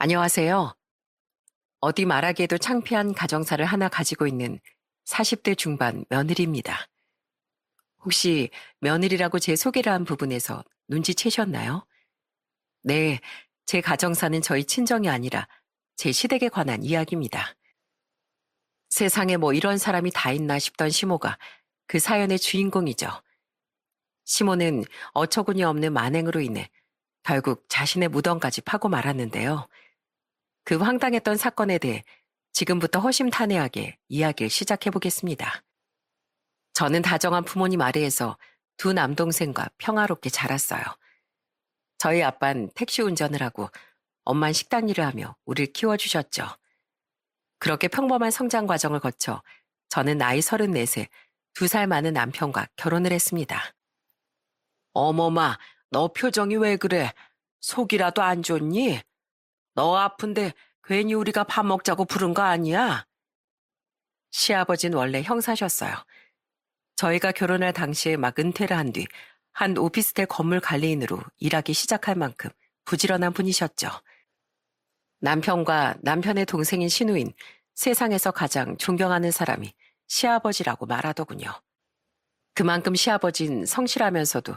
안녕하세요. 어디 말하기에도 창피한 가정사를 하나 가지고 있는 40대 중반 며느리입니다. 혹시 며느리라고 제 소개를 한 부분에서 눈치채셨나요? 네, 제 가정사는 저희 친정이 아니라 제 시댁에 관한 이야기입니다. 세상에 뭐 이런 사람이 다 있나 싶던 시모가 그 사연의 주인공이죠. 시모는 어처구니 없는 만행으로 인해 결국 자신의 무덤까지 파고 말았는데요. 그 황당했던 사건에 대해 지금부터 허심탄회하게 이야기를 시작해 보겠습니다. 저는 다정한 부모님 아래에서 두 남동생과 평화롭게 자랐어요. 저희 아빠는 택시 운전을 하고 엄만 식당 일을 하며 우리를 키워주셨죠. 그렇게 평범한 성장 과정을 거쳐 저는 나이 34세 2살 많은 남편과 결혼을 했습니다. 어머마, 너 표정이 왜 그래? 속이라도 안 좋니? 너 아픈데 괜히 우리가 밥 먹자고 부른 거 아니야? 시아버지는 원래 형사셨어요. 저희가 결혼할 당시에 막 은퇴를 한 뒤 한 오피스텔 건물 관리인으로 일하기 시작할 만큼 부지런한 분이셨죠. 남편과 남편의 동생인 시누인, 세상에서 가장 존경하는 사람이 시아버지라고 말하더군요. 그만큼 시아버진 성실하면서도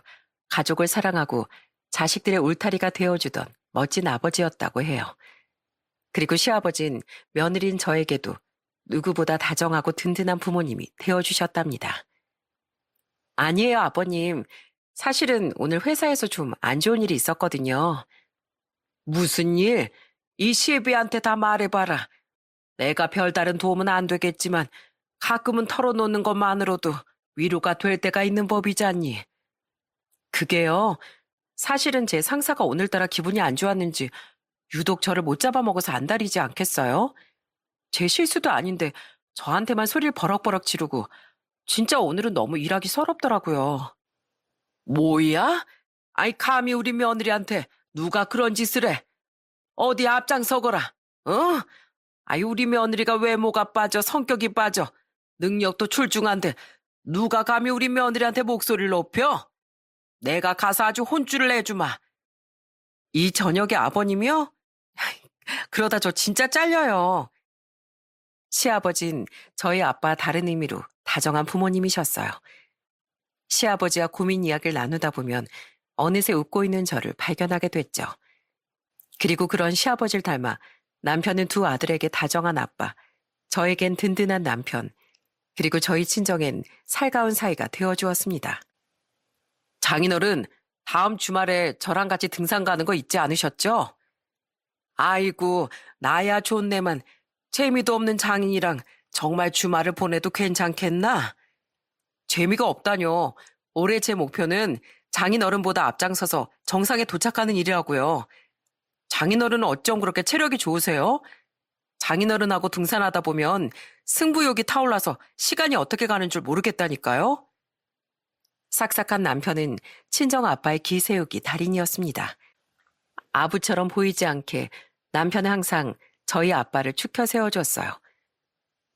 가족을 사랑하고 자식들의 울타리가 되어주던 멋진 아버지였다고 해요. 그리고 시아버진 며느리인 저에게도 누구보다 다정하고 든든한 부모님이 되어주셨답니다. 아니에요, 아버님. 사실은 오늘 회사에서 좀 안 좋은 일이 있었거든요. 무슨 일? 이 시애비한테 다 말해봐라. 내가 별다른 도움은 안 되겠지만 가끔은 털어놓는 것만으로도 위로가 될 때가 있는 법이잖니. 그게요. 사실은 제 상사가 오늘따라 기분이 안 좋았는지 유독 저를 못 잡아먹어서 안달이지 않겠어요? 제 실수도 아닌데 저한테만 소리를 버럭버럭 지르고 진짜 오늘은 너무 일하기 서럽더라고요. 뭐야? 아이 감히 우리 며느리한테 누가 그런 짓을 해? 어디 앞장서거라. 어? 아이 우리 며느리가 외모가 빠져 성격이 빠져 능력도 출중한데 누가 감히 우리 며느리한테 목소리를 높여? 내가 가서 아주 혼쭐을 내주마. 이 저녁에 아버님이요? 그러다 저 진짜 잘려요. 시아버진 저희 아빠 다른 의미로 다정한 부모님이셨어요. 시아버지와 고민 이야기를 나누다 보면 어느새 웃고 있는 저를 발견하게 됐죠. 그리고 그런 시아버지를 닮아 남편은 두 아들에게 다정한 아빠, 저에겐 든든한 남편, 그리고 저희 친정엔 살가운 사이가 되어주었습니다. 장인어른, 다음 주말에 저랑 같이 등산 가는 거 잊지 않으셨죠? 아이고, 나야 좋네만 재미도 없는 장인이랑 정말 주말을 보내도 괜찮겠나? 재미가 없다뇨. 올해 제 목표는 장인어른보다 앞장서서 정상에 도착하는 일이라고요. 장인어른은 어쩜 그렇게 체력이 좋으세요? 장인어른하고 등산하다 보면 승부욕이 타올라서 시간이 어떻게 가는 줄 모르겠다니까요. 싹싹한 남편은 친정 아빠의 기세우기 달인이었습니다. 아부처럼 보이지 않게 남편은 항상 저희 아빠를 추켜 세워줬어요.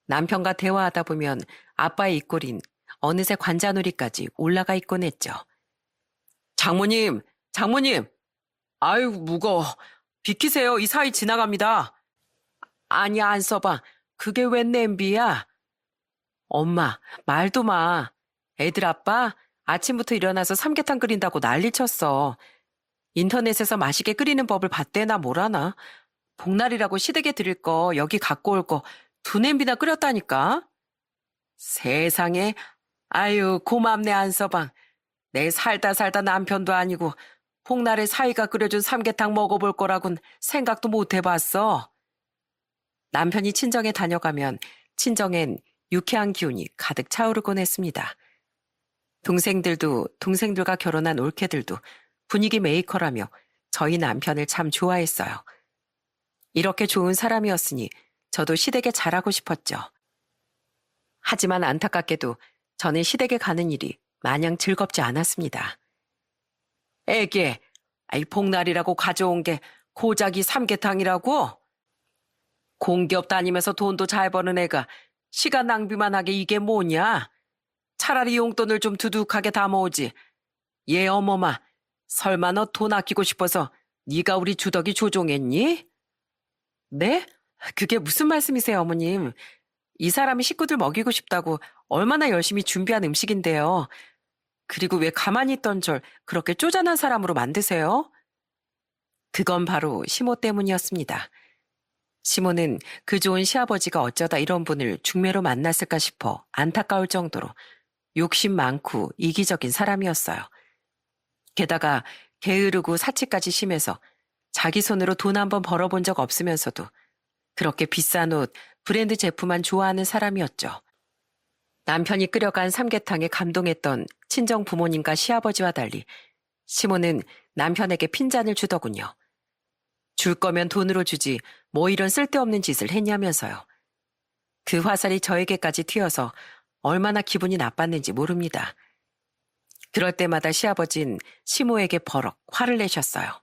남편과 대화하다 보면 아빠의 입꼬린 어느새 관자놀이까지 올라가 있곤 했죠. 장모님, 장모님! 아유, 무거워. 비키세요. 이 사이 지나갑니다. 아니야, 안 써봐. 그게 웬 냄비야? 엄마, 말도 마. 애들 아빠 아침부터 일어나서 삼계탕 끓인다고 난리 쳤어. 인터넷에서 맛있게 끓이는 법을 봤대나 뭐라나. 복날이라고 시댁에 드릴 거 여기 갖고 올 거 두 냄비나 끓였다니까. 세상에. 아유, 고맙네, 안서방. 내 살다 살다 남편도 아니고 복날에 사이가 끓여준 삼계탕 먹어볼 거라곤 생각도 못 해봤어. 남편이 친정에 다녀가면 친정엔 유쾌한 기운이 가득 차오르곤 했습니다. 동생들도 동생들과 결혼한 올케들도 분위기 메이커라며 저희 남편을 참 좋아했어요. 이렇게 좋은 사람이었으니 저도 시댁에 잘하고 싶었죠. 하지만 안타깝게도 저는 시댁에 가는 일이 마냥 즐겁지 않았습니다. 애게, 아이 복날이라고 가져온 게 고작이 삼계탕이라고? 공기업 다니면서 돈도 잘 버는 애가 시간 낭비만 하게 이게 뭐냐? 차라리 용돈을 좀 두둑하게 다 모으지. 얘 어머마, 설마 너 돈 아끼고 싶어서 네가 우리 주덕이 조종했니? 네? 그게 무슨 말씀이세요, 어머님? 이 사람이 식구들 먹이고 싶다고 얼마나 열심히 준비한 음식인데요. 그리고 왜 가만히 있던 절 그렇게 쪼잔한 사람으로 만드세요? 그건 바로 시모 때문이었습니다. 시모는 그 좋은 시아버지가 어쩌다 이런 분을 중매로 만났을까 싶어 안타까울 정도로 욕심 많고 이기적인 사람이었어요. 게다가 게으르고 사치까지 심해서 자기 손으로 돈 한 번 벌어본 적 없으면서도 그렇게 비싼 옷, 브랜드 제품만 좋아하는 사람이었죠. 남편이 끓여간 삼계탕에 감동했던 친정 부모님과 시아버지와 달리 시모는 남편에게 핀잔을 주더군요. 줄 거면 돈으로 주지 뭐 이런 쓸데없는 짓을 했냐면서요. 그 화살이 저에게까지 튀어서 얼마나 기분이 나빴는지 모릅니다. 그럴 때마다 시아버진 시모에게 버럭 화를 내셨어요.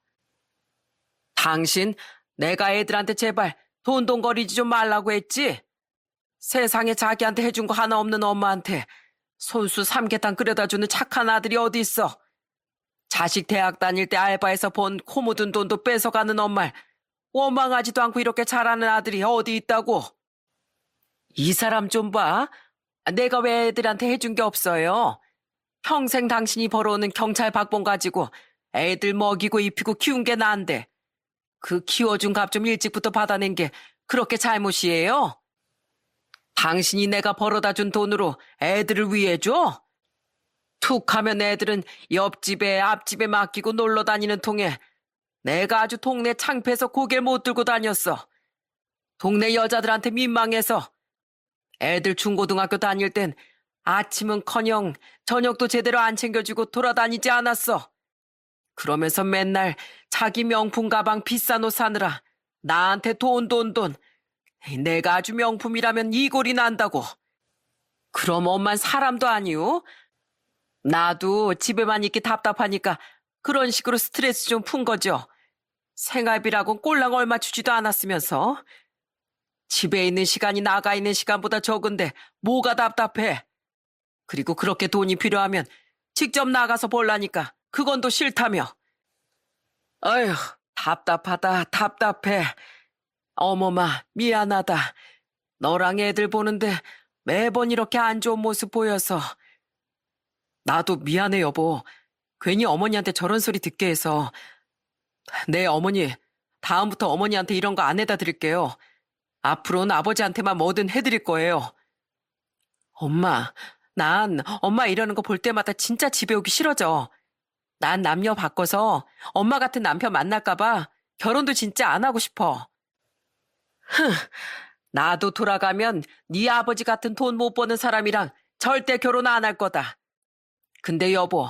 당신, 내가 애들한테 제발 돈돈거리지 좀 말라고 했지? 세상에 자기한테 해준 거 하나 없는 엄마한테 손수 삼계탕 끓여다 주는 착한 아들이 어디 있어? 자식 대학 다닐 때 알바해서 번 코 묻은 돈도 뺏어가는 엄마를 원망하지도 않고 이렇게 잘하는 아들이 어디 있다고? 이 사람 좀 봐. 내가 왜 애들한테 해준 게 없어요? 평생 당신이 벌어오는 경찰 박봉 가지고 애들 먹이고 입히고 키운 게 난데 그 키워준 값 좀 일찍부터 받아낸 게 그렇게 잘못이에요? 당신이 내가 벌어다 준 돈으로 애들을 위해 줘? 툭 하면 애들은 옆집에 앞집에 맡기고 놀러 다니는 통에 내가 아주 동네 창피해서 고개를 못 들고 다녔어. 동네 여자들한테 민망해서 애들 중고등학교 다닐 땐 아침은커녕 저녁도 제대로 안 챙겨주고 돌아다니지 않았어. 그러면서 맨날 자기 명품 가방 비싼 옷 사느라 나한테 돈. 내가 아주 명품이라면 이골이 난다고. 그럼 엄만 사람도 아니오? 나도 집에만 있기 답답하니까 그런 식으로 스트레스 좀 푼 거죠. 생활비라곤 꼴랑 얼마 주지도 않았으면서. 집에 있는 시간이 나가 있는 시간보다 적은데 뭐가 답답해. 그리고 그렇게 돈이 필요하면 직접 나가서 벌라니까 그건 또 싫다며. 어휴, 답답하다, 답답해. 어머마, 미안하다. 너랑 애들 보는데 매번 이렇게 안 좋은 모습 보여서. 나도 미안해, 여보. 괜히 어머니한테 저런 소리 듣게 해서. 네, 어머니. 다음부터 어머니한테 이런 거 안 해다 드릴게요. 앞으로는 아버지한테만 뭐든 해드릴 거예요. 난 엄마 이러는 거 볼 때마다 진짜 집에 오기 싫어져. 난 남녀 바꿔서 엄마 같은 남편 만날까봐 결혼도 진짜 안 하고 싶어. 나도 돌아가면 네 아버지 같은 돈 못 버는 사람이랑 절대 결혼 안 할 거다. 근데 여보,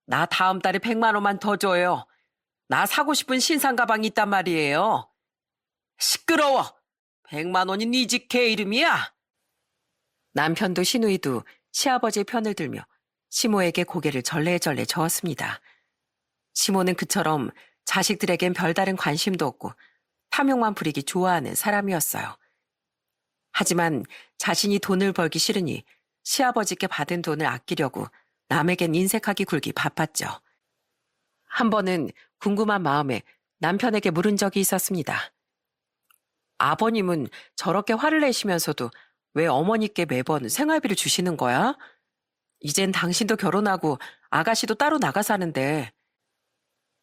나 다음 달에 100만 원만 더 줘요. 나 사고 싶은 신상 가방이 있단 말이에요. 시끄러워. 100만 원이 네 집 개 이름이야? 남편도 시누이도 시아버지의 편을 들며 시모에게 고개를 절레절레 저었습니다. 시모는 그처럼 자식들에겐 별다른 관심도 없고 탐욕만 부리기 좋아하는 사람이었어요. 하지만 자신이 돈을 벌기 싫으니 시아버지께 받은 돈을 아끼려고 남에겐 인색하게 굴기 바빴죠. 한 번은 궁금한 마음에 남편에게 물은 적이 있었습니다. 아버님은 저렇게 화를 내시면서도 왜 어머니께 매번 생활비를 주시는 거야? 이젠 당신도 결혼하고 아가씨도 따로 나가 사는데.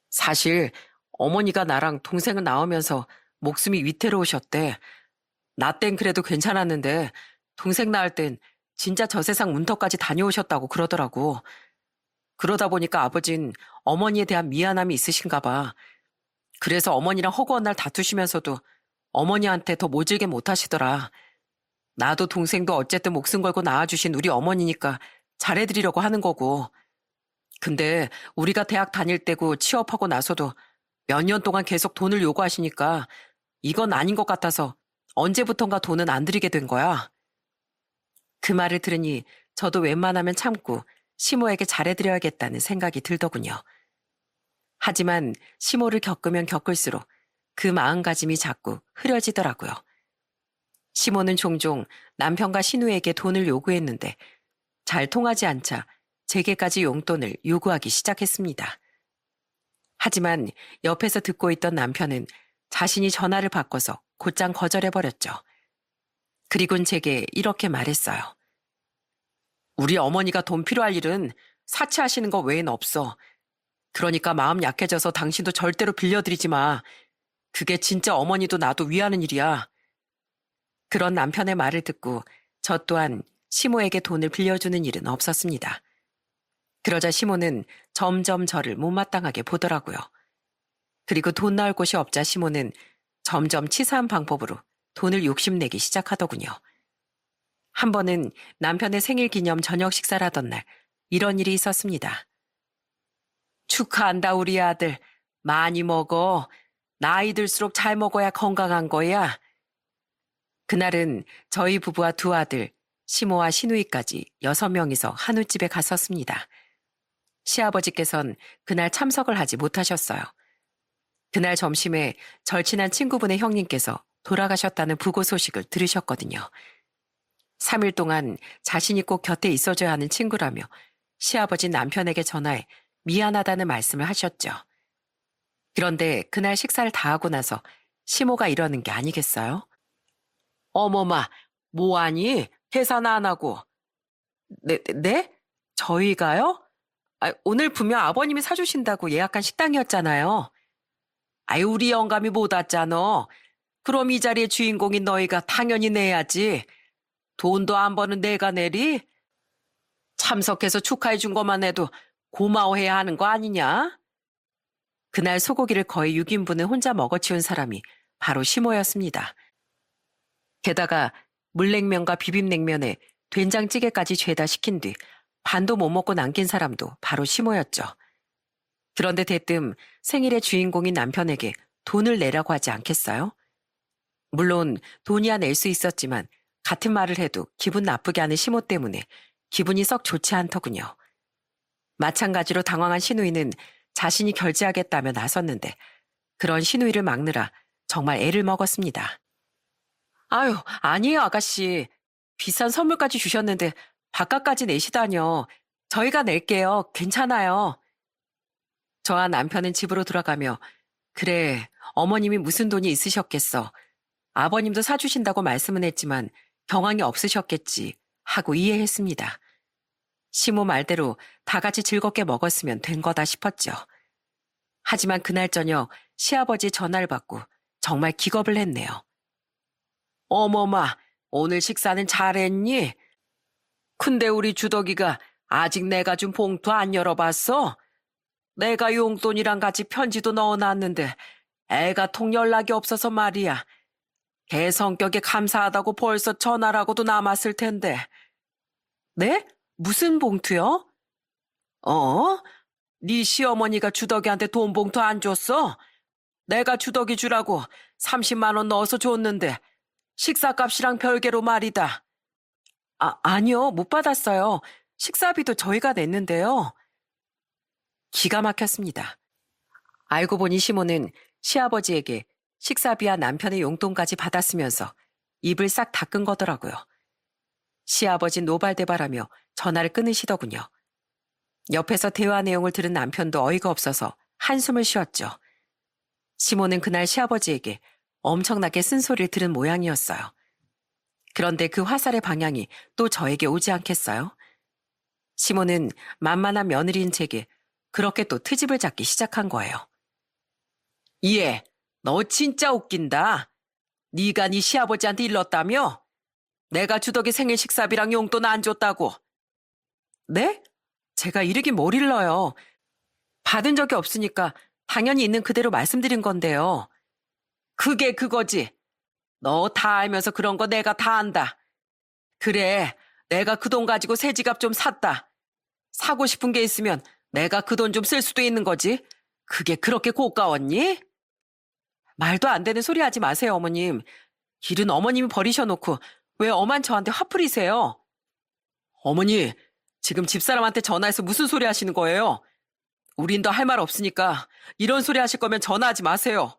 사실 어머니가 나랑 동생을 낳으면서 목숨이 위태로우셨대. 나 땐 그래도 괜찮았는데 동생 낳을 땐 진짜 저 세상 문턱까지 다녀오셨다고 그러더라고. 그러다 보니까 아버진 어머니에 대한 미안함이 있으신가 봐. 그래서 어머니랑 허구한 날 다투시면서도 어머니한테 더 모질게 못하시더라. 나도 동생도 어쨌든 목숨 걸고 낳아주신 우리 어머니니까 잘해드리려고 하는 거고. 근데 우리가 대학 다닐 때고 취업하고 나서도 몇 년 동안 계속 돈을 요구하시니까 이건 아닌 것 같아서 언제부턴가 돈은 안 드리게 된 거야. 그 말을 들으니 저도 웬만하면 참고 시모에게 잘해드려야겠다는 생각이 들더군요. 하지만 시모를 겪으면 겪을수록 그 마음가짐이 자꾸 흐려지더라고요. 시모는 종종 남편과 신우에게 돈을 요구했는데 잘 통하지 않자 제게까지 용돈을 요구하기 시작했습니다. 하지만 옆에서 듣고 있던 남편은 자신이 전화를 바꿔서 곧장 거절해버렸죠. 그리곤 제게 이렇게 말했어요. 우리 어머니가 돈 필요할 일은 사치하시는 거 외엔 없어. 그러니까 마음 약해져서 당신도 절대로 빌려드리지 마. 그게 진짜 어머니도 나도 위하는 일이야. 그런 남편의 말을 듣고 저 또한 시모에게 돈을 빌려주는 일은 없었습니다. 그러자 시모는 점점 저를 못마땅하게 보더라고요. 그리고 돈 나올 곳이 없자 시모는 점점 치사한 방법으로 돈을 욕심내기 시작하더군요. 한 번은 남편의 생일 기념 저녁 식사를 하던 날 이런 일이 있었습니다. 축하한다 우리 아들. 많이 먹어. 나이 들수록 잘 먹어야 건강한 거야. 그날은 저희 부부와 두 아들, 시모와 시누이까지 6명이서 한우집에 갔었습니다. 시아버지께선 그날 참석을 하지 못하셨어요. 그날 점심에 절친한 친구분의 형님께서 돌아가셨다는 부고 소식을 들으셨거든요. 3일 동안 자신이 꼭 곁에 있어줘야 하는 친구라며 시아버지 남편에게 전화해 미안하다는 말씀을 하셨죠. 그런데 그날 식사를 다 하고 나서 시모가 이러는 게 아니겠어요? 어머마, 뭐하니? 계산 안 하고. 네? 저희가요? 오늘 분명 아버님이 사주신다고 예약한 식당이었잖아요. 우리 영감이 못 왔잖아. 그럼 이 자리의 주인공인 너희가 당연히 내야지. 돈도 안 버는 내가 내리? 참석해서 축하해 준 것만 해도 고마워해야 하는 거 아니냐? 그날 소고기를 거의 6인분을 혼자 먹어치운 사람이 바로 시모였습니다. 게다가 물냉면과 비빔냉면에 된장찌개까지 죄다 시킨 뒤 반도 못 먹고 남긴 사람도 바로 시모였죠. 그런데 대뜸 생일의 주인공인 남편에게 돈을 내라고 하지 않겠어요? 물론 돈이야 낼 수 있었지만 같은 말을 해도 기분 나쁘게 하는 시모 때문에 기분이 썩 좋지 않더군요. 마찬가지로 당황한 시누이는 자신이 결제하겠다며 나섰는데 그런 시누이를 막느라 정말 애를 먹었습니다. 아니에요 아가씨. 비싼 선물까지 주셨는데 바깥까지 내시다뇨. 저희가 낼게요. 괜찮아요. 저와 남편은 집으로 돌아가며 그래, 어머님이 무슨 돈이 있으셨겠어. 아버님도 사주신다고 말씀은 했지만 경황이 없으셨겠지 하고 이해했습니다. 시모 말대로 다 같이 즐겁게 먹었으면 된 거다 싶었죠. 하지만 그날 저녁 시아버지 전화를 받고 정말 기겁을 했네요. 어머마, 오늘 식사는 잘했니? 근데 우리 주덕이가 아직 내가 준 봉투 안 열어봤어? 내가 용돈이랑 같이 편지도 넣어놨는데 애가 통 연락이 없어서 말이야. 걔 성격에 감사하다고 벌써 전화라고도 남았을 텐데. 네? 무슨 봉투요? 네 시어머니가 주덕이한테 돈 봉투 안 줬어? 내가 주덕이 주라고 30만 원 넣어서 줬는데 식사값이랑 별개로 말이다. 아니요, 못 받았어요. 식사비도 저희가 냈는데요. 기가 막혔습니다. 알고 보니 시모는 시아버지에게 식사비와 남편의 용돈까지 받았으면서 입을 싹 닦은 거더라고요. 시아버진 노발대발하며 전화를 끊으시더군요. 옆에서 대화 내용을 들은 남편도 어이가 없어서 한숨을 쉬었죠. 시모는 그날 시아버지에게 엄청나게 쓴소리를 들은 모양이었어요. 그런데 그 화살의 방향이 또 저에게 오지 않겠어요? 시모는 만만한 며느리인 제게 그렇게 또 트집을 잡기 시작한 거예요. 예, 너 진짜 웃긴다. 네가 네 시아버지한테 일렀다며? 내가 주덕이 생일 식사비랑 용돈 안 줬다고. 네? 제가 이르긴 뭘 일러요. 받은 적이 없으니까 당연히 있는 그대로 말씀드린 건데요. 그게 그거지. 너 다 알면서 그런 거 내가 다 안다. 그래, 내가 그 돈 가지고 새 지갑 좀 샀다. 사고 싶은 게 있으면 내가 그 돈 좀 쓸 수도 있는 거지. 그게 그렇게 고가웠니? 말도 안 되는 소리 하지 마세요, 어머님. 길은 어머님이 버리셔놓고 왜 엄한 저한테 화풀이세요? 어머니, 지금 집사람한테 전화해서 무슨 소리 하시는 거예요? 우린 더 할 말 없으니까 이런 소리 하실 거면 전화하지 마세요.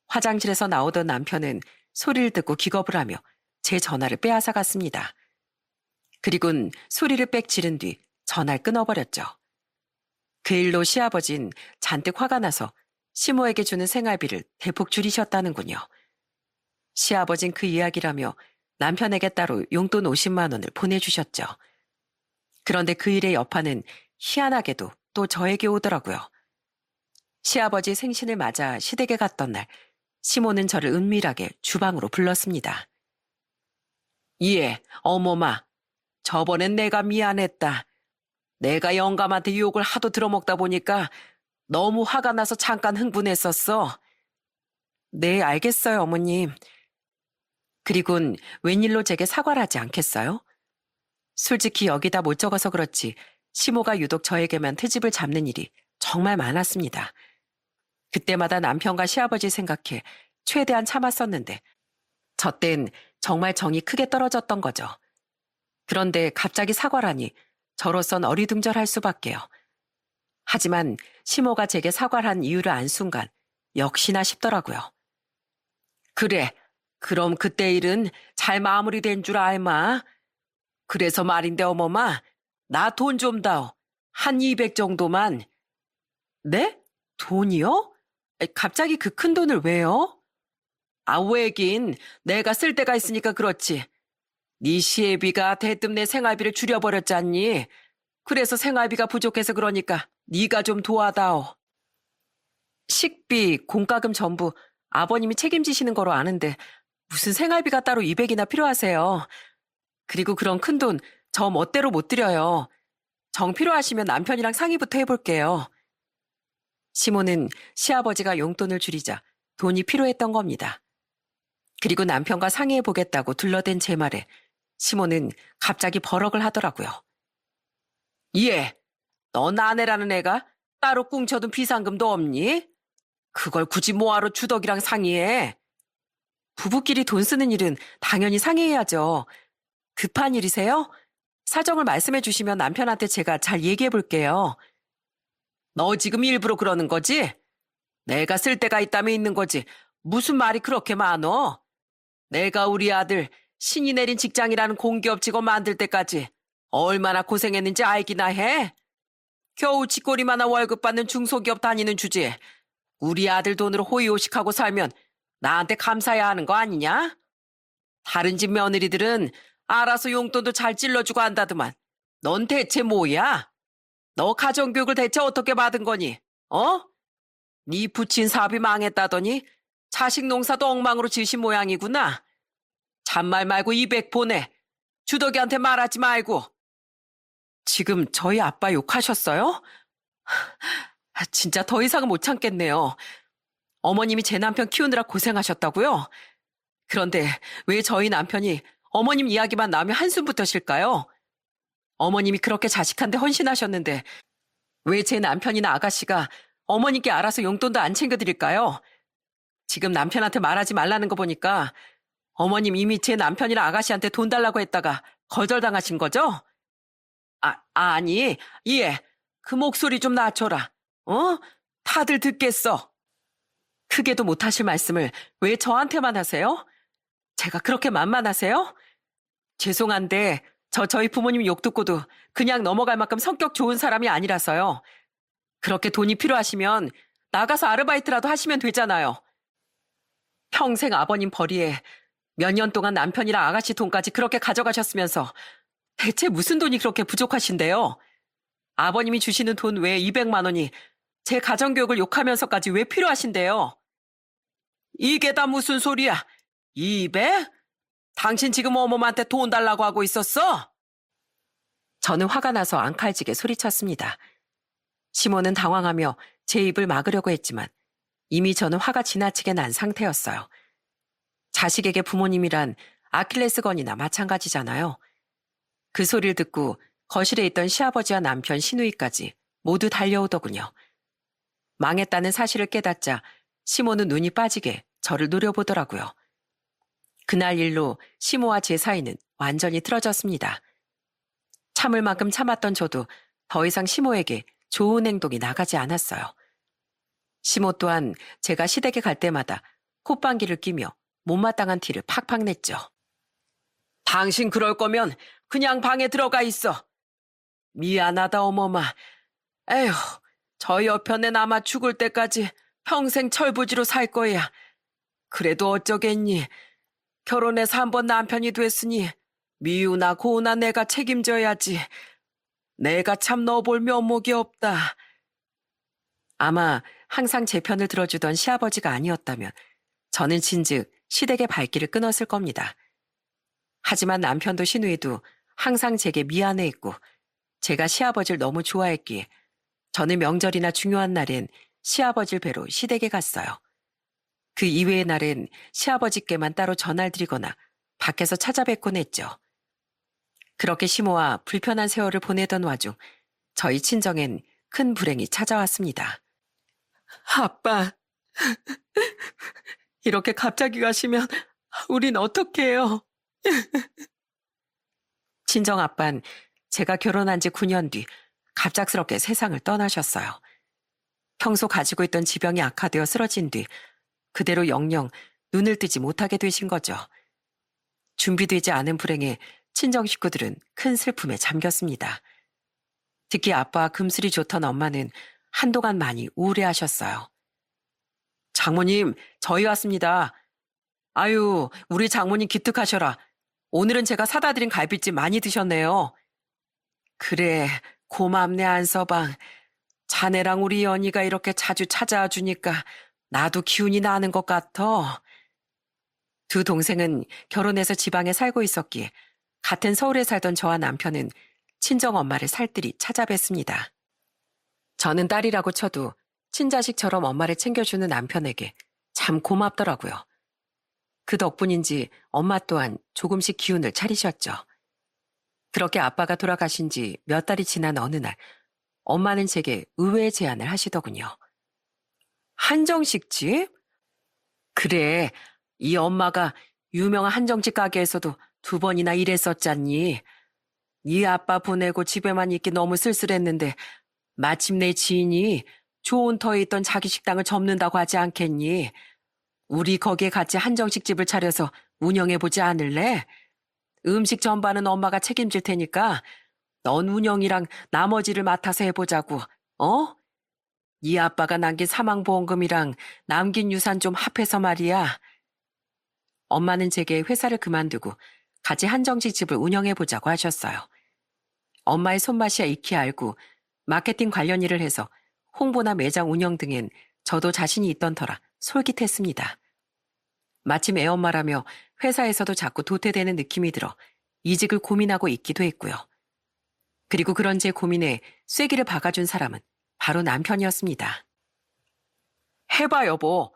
화장실에서 나오던 남편은 소리를 듣고 기겁을 하며 제 전화를 빼앗아 갔습니다. 그리곤 소리를 빽 지른 뒤 전화를 끊어버렸죠. 그 일로 시아버진 잔뜩 화가 나서 시모에게 주는 생활비를 대폭 줄이셨다는군요. 시아버진 그 이야기라며 남편에게 따로 용돈 50만 원을 보내주셨죠. 그런데 그 일의 여파는 희한하게도 또 저에게 오더라고요. 시아버지 생신을 맞아 시댁에 갔던 날, 시모는 저를 은밀하게 주방으로 불렀습니다. 예, 어머마. 저번엔 내가 미안했다. 내가 영감한테 욕을 하도 들어먹다 보니까 너무 화가 나서 잠깐 흥분했었어. 네, 알겠어요, 어머님. 그리곤 웬일로 제게 사과를 하지 않겠어요? 솔직히 여기다 못 적어서 그렇지 시모가 유독 저에게만 트집을 잡는 일이 정말 많았습니다. 그때마다 남편과 시아버지 생각해 최대한 참았었는데 저 땐 정말 정이 크게 떨어졌던 거죠. 그런데 갑자기 사과라니 저로선 어리둥절할 수밖에요. 하지만 시모가 제게 사과를 한 이유를 안 순간 역시나 싶더라고요. 그래, 그럼 그때 일은 잘 마무리된 줄 알마? 그래서 말인데 어머마, 나 돈 좀 다오. 한 200 정도만. 네? 돈이요? 갑자기 그 큰 돈을 왜요? 아, 왜긴 내가 쓸 데가 있으니까 그렇지. 네 시애비가 대뜸 내 생활비를 줄여버렸잖니. 그래서 생활비가 부족해서 그러니까 네가 좀 도와다오. 식비, 공과금 전부 아버님이 책임지시는 거로 아는데 무슨 생활비가 따로 200이나 필요하세요. 그리고 그런 큰 돈 저 멋대로 못 드려요. 정 필요하시면 남편이랑 상의부터 해볼게요. 시모는 시아버지가 용돈을 줄이자 돈이 필요했던 겁니다. 그리고 남편과 상의해보겠다고 둘러댄 제 말에 시모는 갑자기 버럭을 하더라고요. 예, 넌 아내라는 애가 따로 꿍쳐둔 비상금도 없니? 그걸 굳이 뭐하러 주덕이랑 상의해? 부부끼리 돈 쓰는 일은 당연히 상의해야죠. 급한 일이세요? 사정을 말씀해 주시면 남편한테 제가 잘 얘기해 볼게요. 너 지금 일부러 그러는 거지? 내가 쓸 데가 있다면 있는 거지. 무슨 말이 그렇게 많어? 내가 우리 아들 신이 내린 직장이라는 공기업 직원 만들 때까지 얼마나 고생했는지 알기나 해? 겨우 쥐꼬리만한 월급 받는 중소기업 다니는 주제에 우리 아들 돈으로 호의호식하고 살면 나한테 감사해야 하는 거 아니냐? 다른 집 며느리들은 알아서 용돈도 잘 찔러주고 한다더만 넌 대체 뭐야? 너 가정교육을 대체 어떻게 받은 거니? 어? 네 부친 사업이 망했다더니 자식 농사도 엉망으로 지으신 모양이구나. 잔말 말고 200 보내. 주덕이한테 말하지 말고. 지금 저희 아빠 욕하셨어요? 진짜 더 이상은 못 참겠네요. 어머님이 제 남편 키우느라 고생하셨다고요? 그런데 왜 저희 남편이 어머님 이야기만 나오면 한숨부터 쉴까요? 어머님이 그렇게 자식한테 헌신하셨는데 왜 제 남편이나 아가씨가 어머님께 알아서 용돈도 안 챙겨드릴까요? 지금 남편한테 말하지 말라는 거 보니까 어머님 이미 제 남편이랑 아가씨한테 돈 달라고 했다가 거절당하신 거죠? 아니, 예, 그 목소리 좀 낮춰라. 어? 다들 듣겠어. 크게도 못하실 말씀을 왜 저한테만 하세요? 제가 그렇게 만만하세요? 죄송한데 저희 부모님 욕 듣고도 그냥 넘어갈 만큼 성격 좋은 사람이 아니라서요. 그렇게 돈이 필요하시면 나가서 아르바이트라도 하시면 되잖아요. 평생 아버님 벌이에 몇 년 동안 남편이랑 아가씨 돈까지 그렇게 가져가셨으면서 대체 무슨 돈이 그렇게 부족하신데요? 아버님이 주시는 돈 외에 200만 원이 제 가정교육을 욕하면서까지 왜 필요하신데요? 이게 다 무슨 소리야? 200? 당신 지금 어머님한테 돈 달라고 하고 있었어? 저는 화가 나서 앙칼지게 소리쳤습니다. 시모는 당황하며 제 입을 막으려고 했지만 이미 저는 화가 지나치게 난 상태였어요. 자식에게 부모님이란 아킬레스건이나 마찬가지잖아요. 그 소리를 듣고 거실에 있던 시아버지와 남편 시누이까지 모두 달려오더군요. 망했다는 사실을 깨닫자 시모는 눈이 빠지게 저를 노려보더라고요. 그날 일로 시모와 제 사이는 완전히 틀어졌습니다. 참을 만큼 참았던 저도 더 이상 시모에게 좋은 행동이 나가지 않았어요. 시모 또한 제가 시댁에 갈 때마다 콧방귀를 끼며 못마땅한 티를 팍팍 냈죠. 당신 그럴 거면 그냥 방에 들어가 있어. 미안하다 어머마. 에휴, 저 옆편에 남아 죽을 때까지 평생 철부지로 살 거야. 그래도 어쩌겠니. 결혼해서 한 번 남편이 됐으니 미우나 고우나 내가 책임져야지. 내가 참 너볼 면목이 없다. 아마 항상 제 편을 들어주던 시아버지가 아니었다면 저는 진즉 시댁의 발길을 끊었을 겁니다. 하지만 남편도 시누이도 항상 제게 미안해했고 제가 시아버지를 너무 좋아했기에 저는 명절이나 중요한 날엔 시아버지를 뵈러 시댁에 갔어요. 그 이외의 날엔 시아버지께만 따로 전화를 드리거나 밖에서 찾아뵙곤 했죠. 그렇게 심오와 불편한 세월을 보내던 와중 저희 친정엔 큰 불행이 찾아왔습니다. 아빠, 이렇게 갑자기 가시면 우린 어떻게 해요? 친정 아빠는 제가 결혼한 지 9년 뒤 갑작스럽게 세상을 떠나셨어요. 평소 가지고 있던 지병이 악화되어 쓰러진 뒤 그대로 영영 눈을 뜨지 못하게 되신 거죠. 준비되지 않은 불행에 친정 식구들은 큰 슬픔에 잠겼습니다. 특히 아빠와 금슬이 좋던 엄마는 한동안 많이 우울해하셨어요. 장모님, 저희 왔습니다. 아유, 우리 장모님 기특하셔라. 오늘은 제가 사다 드린 갈비찜 많이 드셨네요. 그래, 고맙네 안서방. 자네랑 우리 연희가 이렇게 자주 찾아와 주니까 나도 기운이 나는 것 같아. 두 동생은 결혼해서 지방에 살고 있었기에 같은 서울에 살던 저와 남편은 친정엄마를 살뜰히 찾아뵀습니다. 저는 딸이라고 쳐도 친자식처럼 엄마를 챙겨주는 남편에게 참 고맙더라고요. 그 덕분인지 엄마 또한 조금씩 기운을 차리셨죠. 그렇게 아빠가 돌아가신 지 몇 달이 지난 어느 날 엄마는 제게 의외의 제안을 하시더군요. 한정식집? 그래, 이 엄마가 유명한 한정식 가게에서도 2번이나 일했었잖니. 네 아빠 보내고 집에만 있기 너무 쓸쓸했는데 마침내 지인이 좋은 터에 있던 자기 식당을 접는다고 하지 않겠니? 우리 거기에 같이 한정식집을 차려서 운영해보지 않을래? 음식 전반은 엄마가 책임질 테니까 넌 운영이랑 나머지를 맡아서 해보자고, 어? 네 아빠가 남긴 사망보험금이랑 남긴 유산 좀 합해서 말이야. 엄마는 제게 회사를 그만두고 같이 한정식집을 운영해보자고 하셨어요. 엄마의 손맛이야 익히 알고 마케팅 관련 일을 해서 홍보나 매장 운영 등엔 저도 자신이 있던 터라 솔깃했습니다. 마침 애엄마라며 회사에서도 자꾸 도태되는 느낌이 들어 이직을 고민하고 있기도 했고요. 그리고 그런 제 고민에 쐐기를 박아준 사람은 바로 남편이었습니다. 해봐 여보.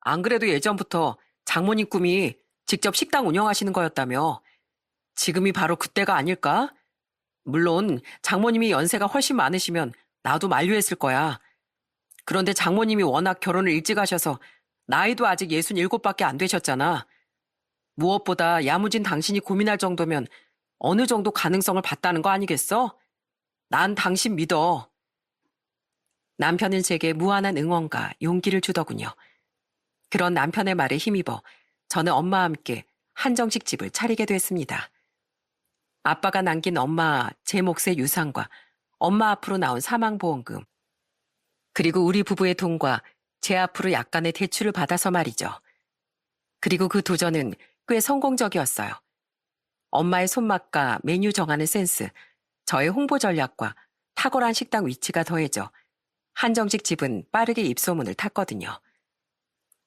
안 그래도 예전부터 장모님 꿈이 직접 식당 운영하시는 거였다며. 지금이 바로 그때가 아닐까? 물론 장모님이 연세가 훨씬 많으시면 나도 만류했을 거야. 그런데 장모님이 워낙 결혼을 일찍 하셔서 나이도 아직 67밖에 안 되셨잖아. 무엇보다 야무진 당신이 고민할 정도면 어느 정도 가능성을 봤다는 거 아니겠어? 난 당신 믿어. 남편은 제게 무한한 응원과 용기를 주더군요. 그런 남편의 말에 힘입어 저는 엄마와 함께 한정식 집을 차리게 됐습니다. 아빠가 남긴 엄마 제 몫의 유산과 엄마 앞으로 나온 사망보험금, 그리고 우리 부부의 돈과 제 앞으로 약간의 대출을 받아서 말이죠. 그리고 그 도전은 꽤 성공적이었어요. 엄마의 손맛과 메뉴 정하는 센스, 저의 홍보 전략과 탁월한 식당 위치가 더해져 한정식 집은 빠르게 입소문을 탔거든요.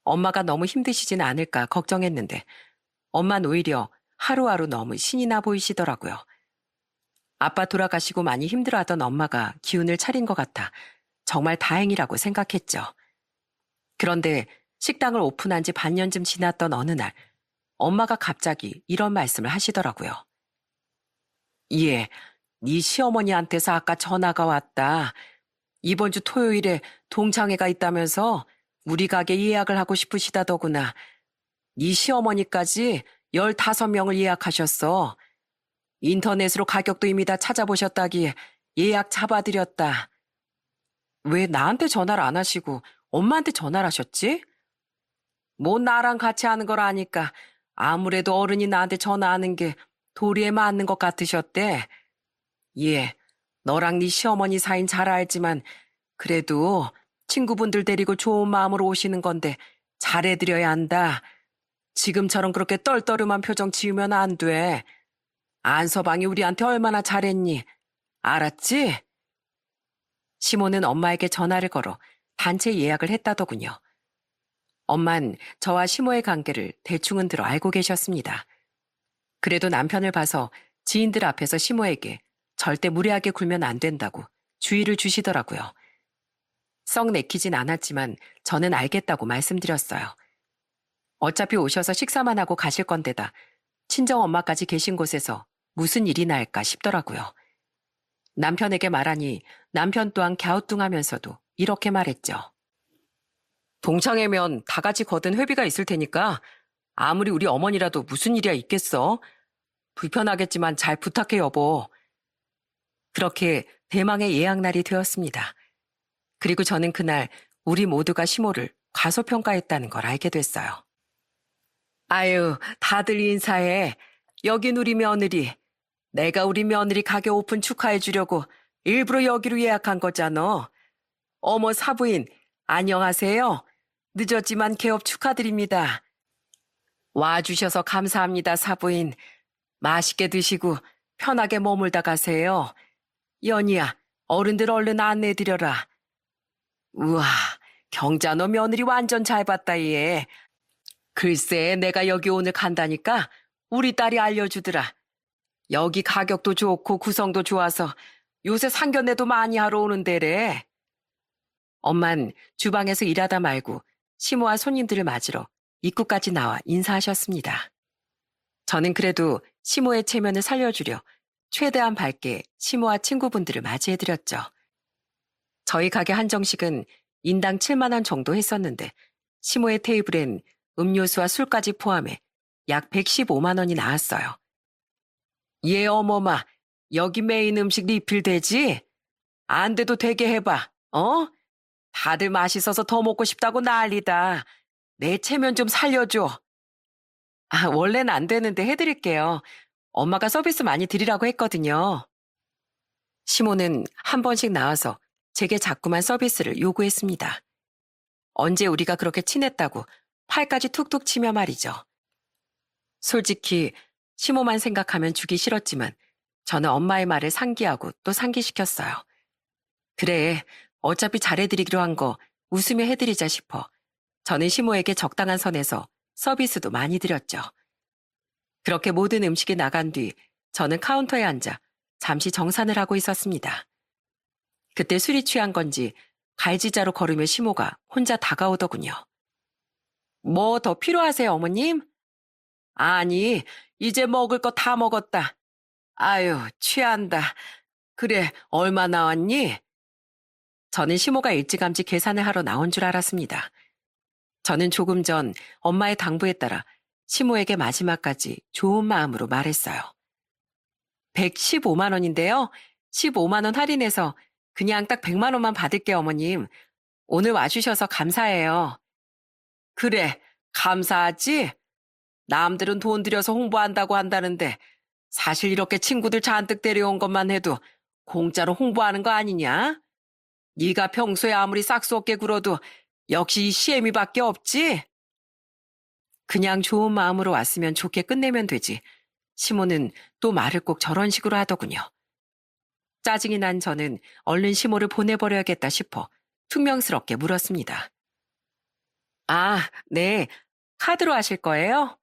엄마가 너무 힘드시진 않을까 걱정했는데 엄마는 오히려 하루하루 너무 신이 나 보이시더라고요. 아빠 돌아가시고 많이 힘들어하던 엄마가 기운을 차린 것 같아 정말 다행이라고 생각했죠. 그런데 식당을 오픈한 지 반년쯤 지났던 어느 날 엄마가 갑자기 이런 말씀을 하시더라고요. 예, 네 시어머니한테서 아까 전화가 왔다. 이번 주 토요일에 동창회가 있다면서 우리 가게 예약을 하고 싶으시다더구나. 네 시어머니까지 15명을 예약하셨어. 인터넷으로 가격도 이미 다 찾아보셨다기에 예약 잡아드렸다. 왜 나한테 전화를 안 하시고 엄마한테 전화를 하셨지? 뭐 나랑 같이 하는 걸 아니까 아무래도 어른이 나한테 전화하는 게 도리에 맞는 것 같으셨대. 예, 너랑 네 시어머니 사이는 잘 알지만 그래도 친구분들 데리고 좋은 마음으로 오시는 건데 잘해드려야 한다. 지금처럼 그렇게 떨떠름한 표정 지으면 안 돼. 안서방이 우리한테 얼마나 잘했니? 알았지? 시모는 엄마에게 전화를 걸어 단체 예약을 했다더군요. 엄만 저와 시모의 관계를 대충은 들어 알고 계셨습니다. 그래도 남편을 봐서 지인들 앞에서 시모에게 절대 무례하게 굴면 안 된다고 주의를 주시더라고요. 썩 내키진 않았지만 저는 알겠다고 말씀드렸어요. 어차피 오셔서 식사만 하고 가실 건데다 친정 엄마까지 계신 곳에서 무슨 일이나 할까 싶더라고요. 남편에게 말하니 남편 또한 갸우뚱하면서도 이렇게 말했죠. 동창회면 다 같이 거둔 회비가 있을 테니까 아무리 우리 어머니라도 무슨 일이야 있겠어? 불편하겠지만 잘 부탁해 여보. 그렇게 대망의 예약날이 되었습니다. 그리고 저는 그날 우리 모두가 시모를 과소평가했다는 걸 알게 됐어요. 아유, 다들 인사해. 여긴 우리 며느리. 내가 우리 며느리 가게 오픈 축하해 주려고 일부러 여기로 예약한 거잖아. 어머 사부인, 안녕하세요. 늦었지만 개업 축하드립니다. 와주셔서 감사합니다, 사부인. 맛있게 드시고 편하게 머물다 가세요. 연희야, 어른들 얼른 안내드려라. 우와, 경자 너 며느리 완전 잘 봤다 얘. 글쎄 내가 여기 오늘 간다니까 우리 딸이 알려주더라. 여기 가격도 좋고 구성도 좋아서 요새 상견례도 많이 하러 오는 데래. 엄만 주방에서 일하다 말고 시모와 손님들을 맞으러 입구까지 나와 인사하셨습니다. 저는 그래도 시모의 체면을 살려주려 최대한 밝게 시모와 친구분들을 맞이해드렸죠. 저희 가게 한정식은 인당 7만 원 정도 했었는데 시모의 테이블엔 음료수와 술까지 포함해 약 115만 원이 나왔어요. 예 어머마, 여기 메인 음식 리필 되지? 안 돼도 되게 해봐, 어? 다들 맛있어서 더 먹고 싶다고 난리다. 내 체면 좀 살려줘. 아, 원래는 안 되는데 해드릴게요. 엄마가 서비스 많이 드리라고 했거든요. 시모는 한 번씩 나와서 제게 자꾸만 서비스를 요구했습니다. 언제 우리가 그렇게 친했다고 팔까지 툭툭 치며 말이죠. 솔직히 시모만 생각하면 주기 싫었지만 저는 엄마의 말을 상기하고 또 상기시켰어요. 그래, 어차피 잘해드리기로 한 거 웃으며 해드리자 싶어 저는 시모에게 적당한 선에서 서비스도 많이 드렸죠. 그렇게 모든 음식이 나간 뒤 저는 카운터에 앉아 잠시 정산을 하고 있었습니다. 그때 술이 취한 건지 갈지자로 걸으며 시모가 혼자 다가오더군요. 뭐 더 필요하세요, 어머님? 아니, 이제 먹을 거 다 먹었다. 아유, 취한다. 그래, 얼마 나왔니? 저는 시모가 일찌감치 계산을 하러 나온 줄 알았습니다. 저는 조금 전 엄마의 당부에 따라 시모에게 마지막까지 좋은 마음으로 말했어요. 115만 원인데요. 15만 원 할인해서 그냥 딱 100만 원만 받을게요, 어머님. 오늘 와주셔서 감사해요. 그래, 감사하지? 남들은 돈 들여서 홍보한다고 한다는데 사실 이렇게 친구들 잔뜩 데려온 것만 해도 공짜로 홍보하는 거 아니냐? 네가 평소에 아무리 싹수 없게 굴어도 역시 이 시애미밖에 없지? 그냥 좋은 마음으로 왔으면 좋게 끝내면 되지. 시모는 또 말을 꼭 저런 식으로 하더군요. 짜증이 난 저는 얼른 시모를 보내버려야겠다 싶어 퉁명스럽게 물었습니다. 아, 네. 카드로 하실 거예요?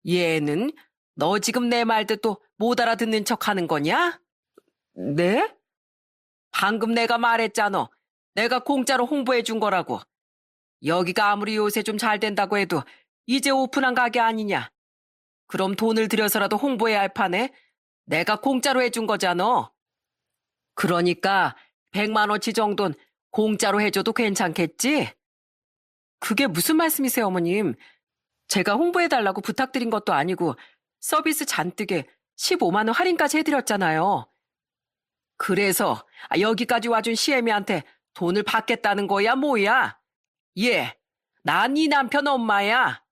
얘는 너 지금 내 말 듣도 못 알아듣는 척 하는 거냐? 네? 방금 내가 말했잖아. 내가 공짜로 홍보해 준 거라고. 여기가 아무리 요새 좀 잘 된다고 해도 이제 오픈한 가게 아니냐. 그럼 돈을 들여서라도 홍보해야 할 판에 내가 공짜로 해준 거잖아. 그러니까 100만 원치 정도는 공짜로 해줘도 괜찮겠지? 그게 무슨 말씀이세요, 어머님? 제가 홍보해달라고 부탁드린 것도 아니고 서비스 잔뜩에 15만 원 할인까지 해드렸잖아요. 그래서 여기까지 와준 시애미한테 돈을 받겠다는 거야, 뭐야? 예, 난 네 남편 엄마야.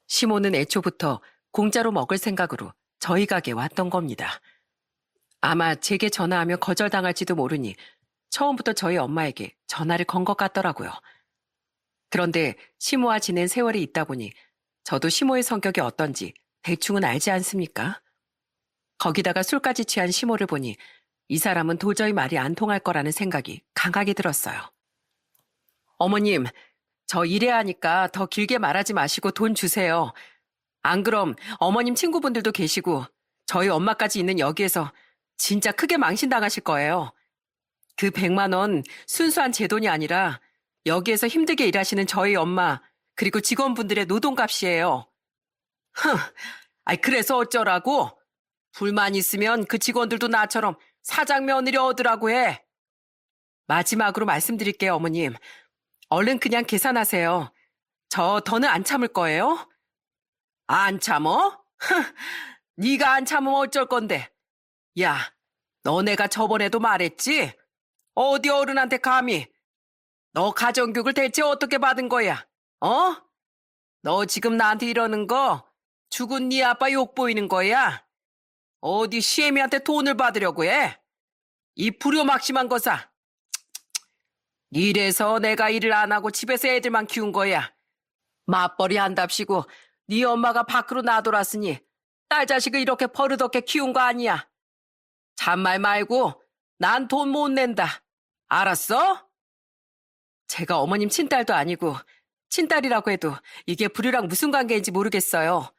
시모는 애초부터 공짜로 먹을 생각으로 저희 가게에 왔던 겁니다. 아마 제게 전화하면 거절당할지도 모르니 처음부터 저희 엄마에게 전화를 건 것 같더라고요. 그런데 시모와 지낸 세월이 있다 보니 저도 시모의 성격이 어떤지 대충은 알지 않습니까? 거기다가 술까지 취한 시모를 보니 이 사람은 도저히 말이 안 통할 거라는 생각이 강하게 들었어요. 어머님, 저 일해야 하니까 더 길게 말하지 마시고 돈 주세요. 안 그럼 어머님 친구분들도 계시고 저희 엄마까지 있는 여기에서 진짜 크게 망신당하실 거예요. 그 100만 원 순수한 제 돈이 아니라 여기에서 힘들게 일하시는 저희 엄마 그리고 직원분들의 노동값이에요. 흥, 아이 그래서 어쩌라고? 불만 있으면 그 직원들도 나처럼 사장 며느리 얻으라고 해. 마지막으로 말씀드릴게요, 어머님. 얼른 그냥 계산하세요. 저 더는 안 참을 거예요. 안 참어? 네가 안 참으면 어쩔 건데. 야, 너네가 저번에도 말했지? 어디 어른한테 감히? 너 가정교육을 대체 어떻게 받은 거야? 어? 너 지금 나한테 이러는 거 죽은 네 아빠 욕 보이는 거야? 어디 시애미한테 돈을 받으려고 해? 이 불효막심한 거사. 이래서 내가 일을 안 하고 집에서 애들만 키운 거야. 맞벌이 한답시고 네 엄마가 밖으로 나돌았으니 딸 자식을 이렇게 버릇없게 키운 거 아니야. 잔말 말고 난 돈 못 낸다. 알았어? 제가 어머님 친딸도 아니고 친딸이라고 해도 이게 불효랑 무슨 관계인지 모르겠어요.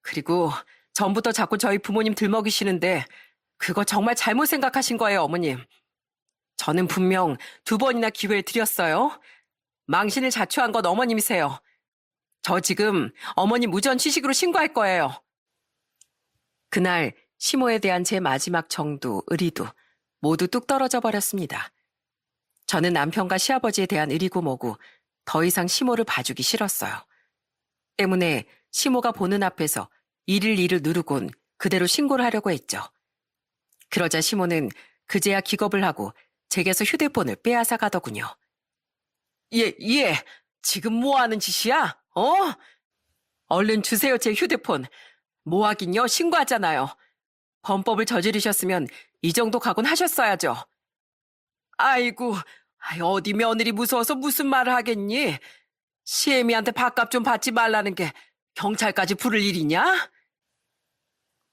그리고 전부터 자꾸 저희 부모님 들먹이시는데 그거 정말 잘못 생각하신 거예요, 어머님. 저는 분명 2번이나 기회를 드렸어요. 망신을 자초한 건 어머님이세요. 저 지금 어머님 무전 취식으로 신고할 거예요. 그날 시모에 대한 제 마지막 정도, 의리도 모두 뚝 떨어져 버렸습니다. 저는 남편과 시아버지에 대한 의리고 뭐고 더 이상 시모를 봐주기 싫었어요. 때문에 시모가 보는 앞에서 일을 누르곤 그대로 신고를 하려고 했죠. 그러자 시모는 그제야 기겁을 하고 제게서 휴대폰을 빼앗아 가더군요. 예, 지금 뭐 하는 짓이야? 얼른 주세요, 제 휴대폰. 뭐 하긴요, 신고하잖아요. 범법을 저지르셨으면 이 정도 각오는 하셨어야죠. 아이고, 어디 며느리 무서워서 무슨 말을 하겠니? 시애미한테 밥값 좀 받지 말라는 게 경찰까지 부를 일이냐?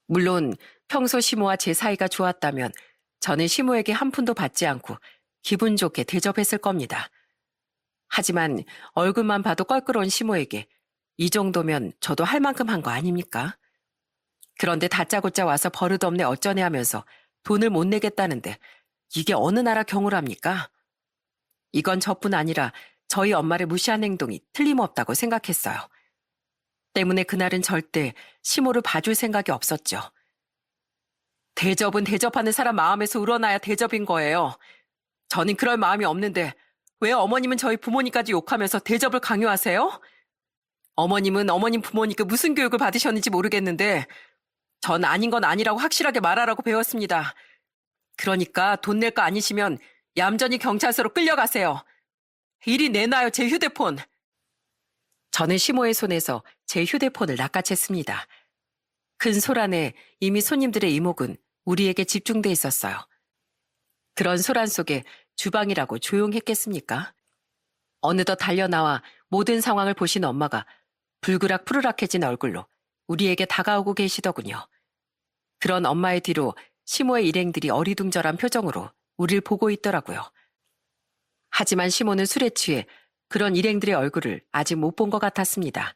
물론 평소 시모와 제 사이가 좋았다면 저는 시모에게 한 푼도 받지 않고 기분 좋게 대접했을 겁니다. 하지만 얼굴만 봐도 껄끄러운 시모에게 이 정도면 저도 할 만큼 한 거 아닙니까? 그런데 다짜고짜 와서 버릇없네 어쩌네 하면서 돈을 못 내겠다는데 이게 어느 나라 경우랍니까? 이건 저뿐 아니라 저희 엄마를 무시한 행동이 틀림없다고 생각했어요. 때문에 그날은 절대 시모를 봐줄 생각이 없었죠. 대접은 대접하는 사람 마음에서 우러나야 대접인 거예요. 저는 그럴 마음이 없는데 왜 어머님은 저희 부모님까지 욕하면서 대접을 강요하세요? 어머님은 어머님 부모님께 무슨 교육을 받으셨는지 모르겠는데 전 아닌 건 아니라고 확실하게 말하라고 배웠습니다. 그러니까 돈 낼 거 아니시면 얌전히 경찰서로 끌려가세요. 이리 내놔요, 제 휴대폰. 저는 시모의 손에서 제 휴대폰을 낚아챘습니다. 큰 소란에 이미 손님들의 이목은 우리에게 집중돼 있었어요. 그런 소란 속에 주방이라고 조용했겠습니까? 어느덧 달려나와 모든 상황을 보신 엄마가 불그락 푸르락해진 얼굴로 우리에게 다가오고 계시더군요. 그런 엄마의 뒤로 시모의 일행들이 어리둥절한 표정으로 우릴 보고 있더라고요. 하지만 시모는 술에 취해 그런 일행들의 얼굴을 아직 못 본 것 같았습니다.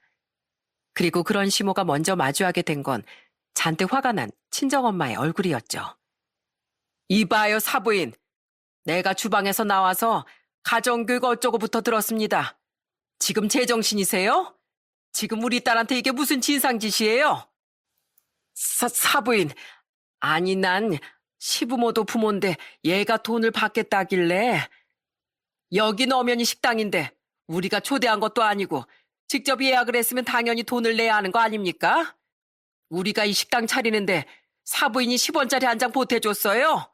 그리고 그런 시모가 먼저 마주하게 된 건 잔뜩 화가 난 친정엄마의 얼굴이었죠. 이봐요, 사부인. 내가 주방에서 나와서 가정교육 어쩌고부터 들었습니다. 지금 제정신이세요? 지금 우리 딸한테 이게 무슨 진상짓이에요? 사부인. 아니, 난 시부모도 부모인데 얘가 돈을 받겠다길래. 여긴 엄연히 식당인데 우리가 초대한 것도 아니고 직접 예약을 했으면 당연히 돈을 내야 하는 거 아닙니까? 우리가 이 식당 차리는데 사부인이 10원짜리 한 장 보태줬어요?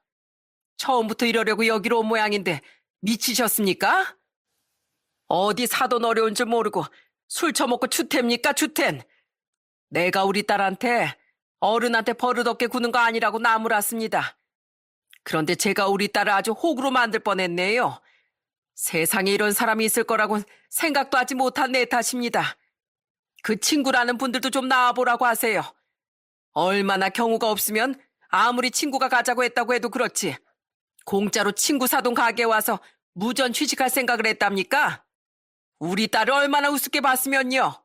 처음부터 이러려고 여기로 온 모양인데 미치셨습니까? 어디 사돈 어려운 줄 모르고 술 처먹고 추태입니까, 추텐? 내가 우리 딸한테 어른한테 버릇없게 구는 거 아니라고 나무랐습니다. 그런데 제가 우리 딸을 아주 호구로 만들 뻔했네요. 세상에 이런 사람이 있을 거라곤 생각도 하지 못한 내 탓입니다. 그 친구라는 분들도 좀 나와보라고 하세요. 얼마나 경우가 없으면 아무리 친구가 가자고 했다고 해도 그렇지. 공짜로 친구 사돈 가게에 와서 무전 취직할 생각을 했답니까? 우리 딸을 얼마나 우습게 봤으면요.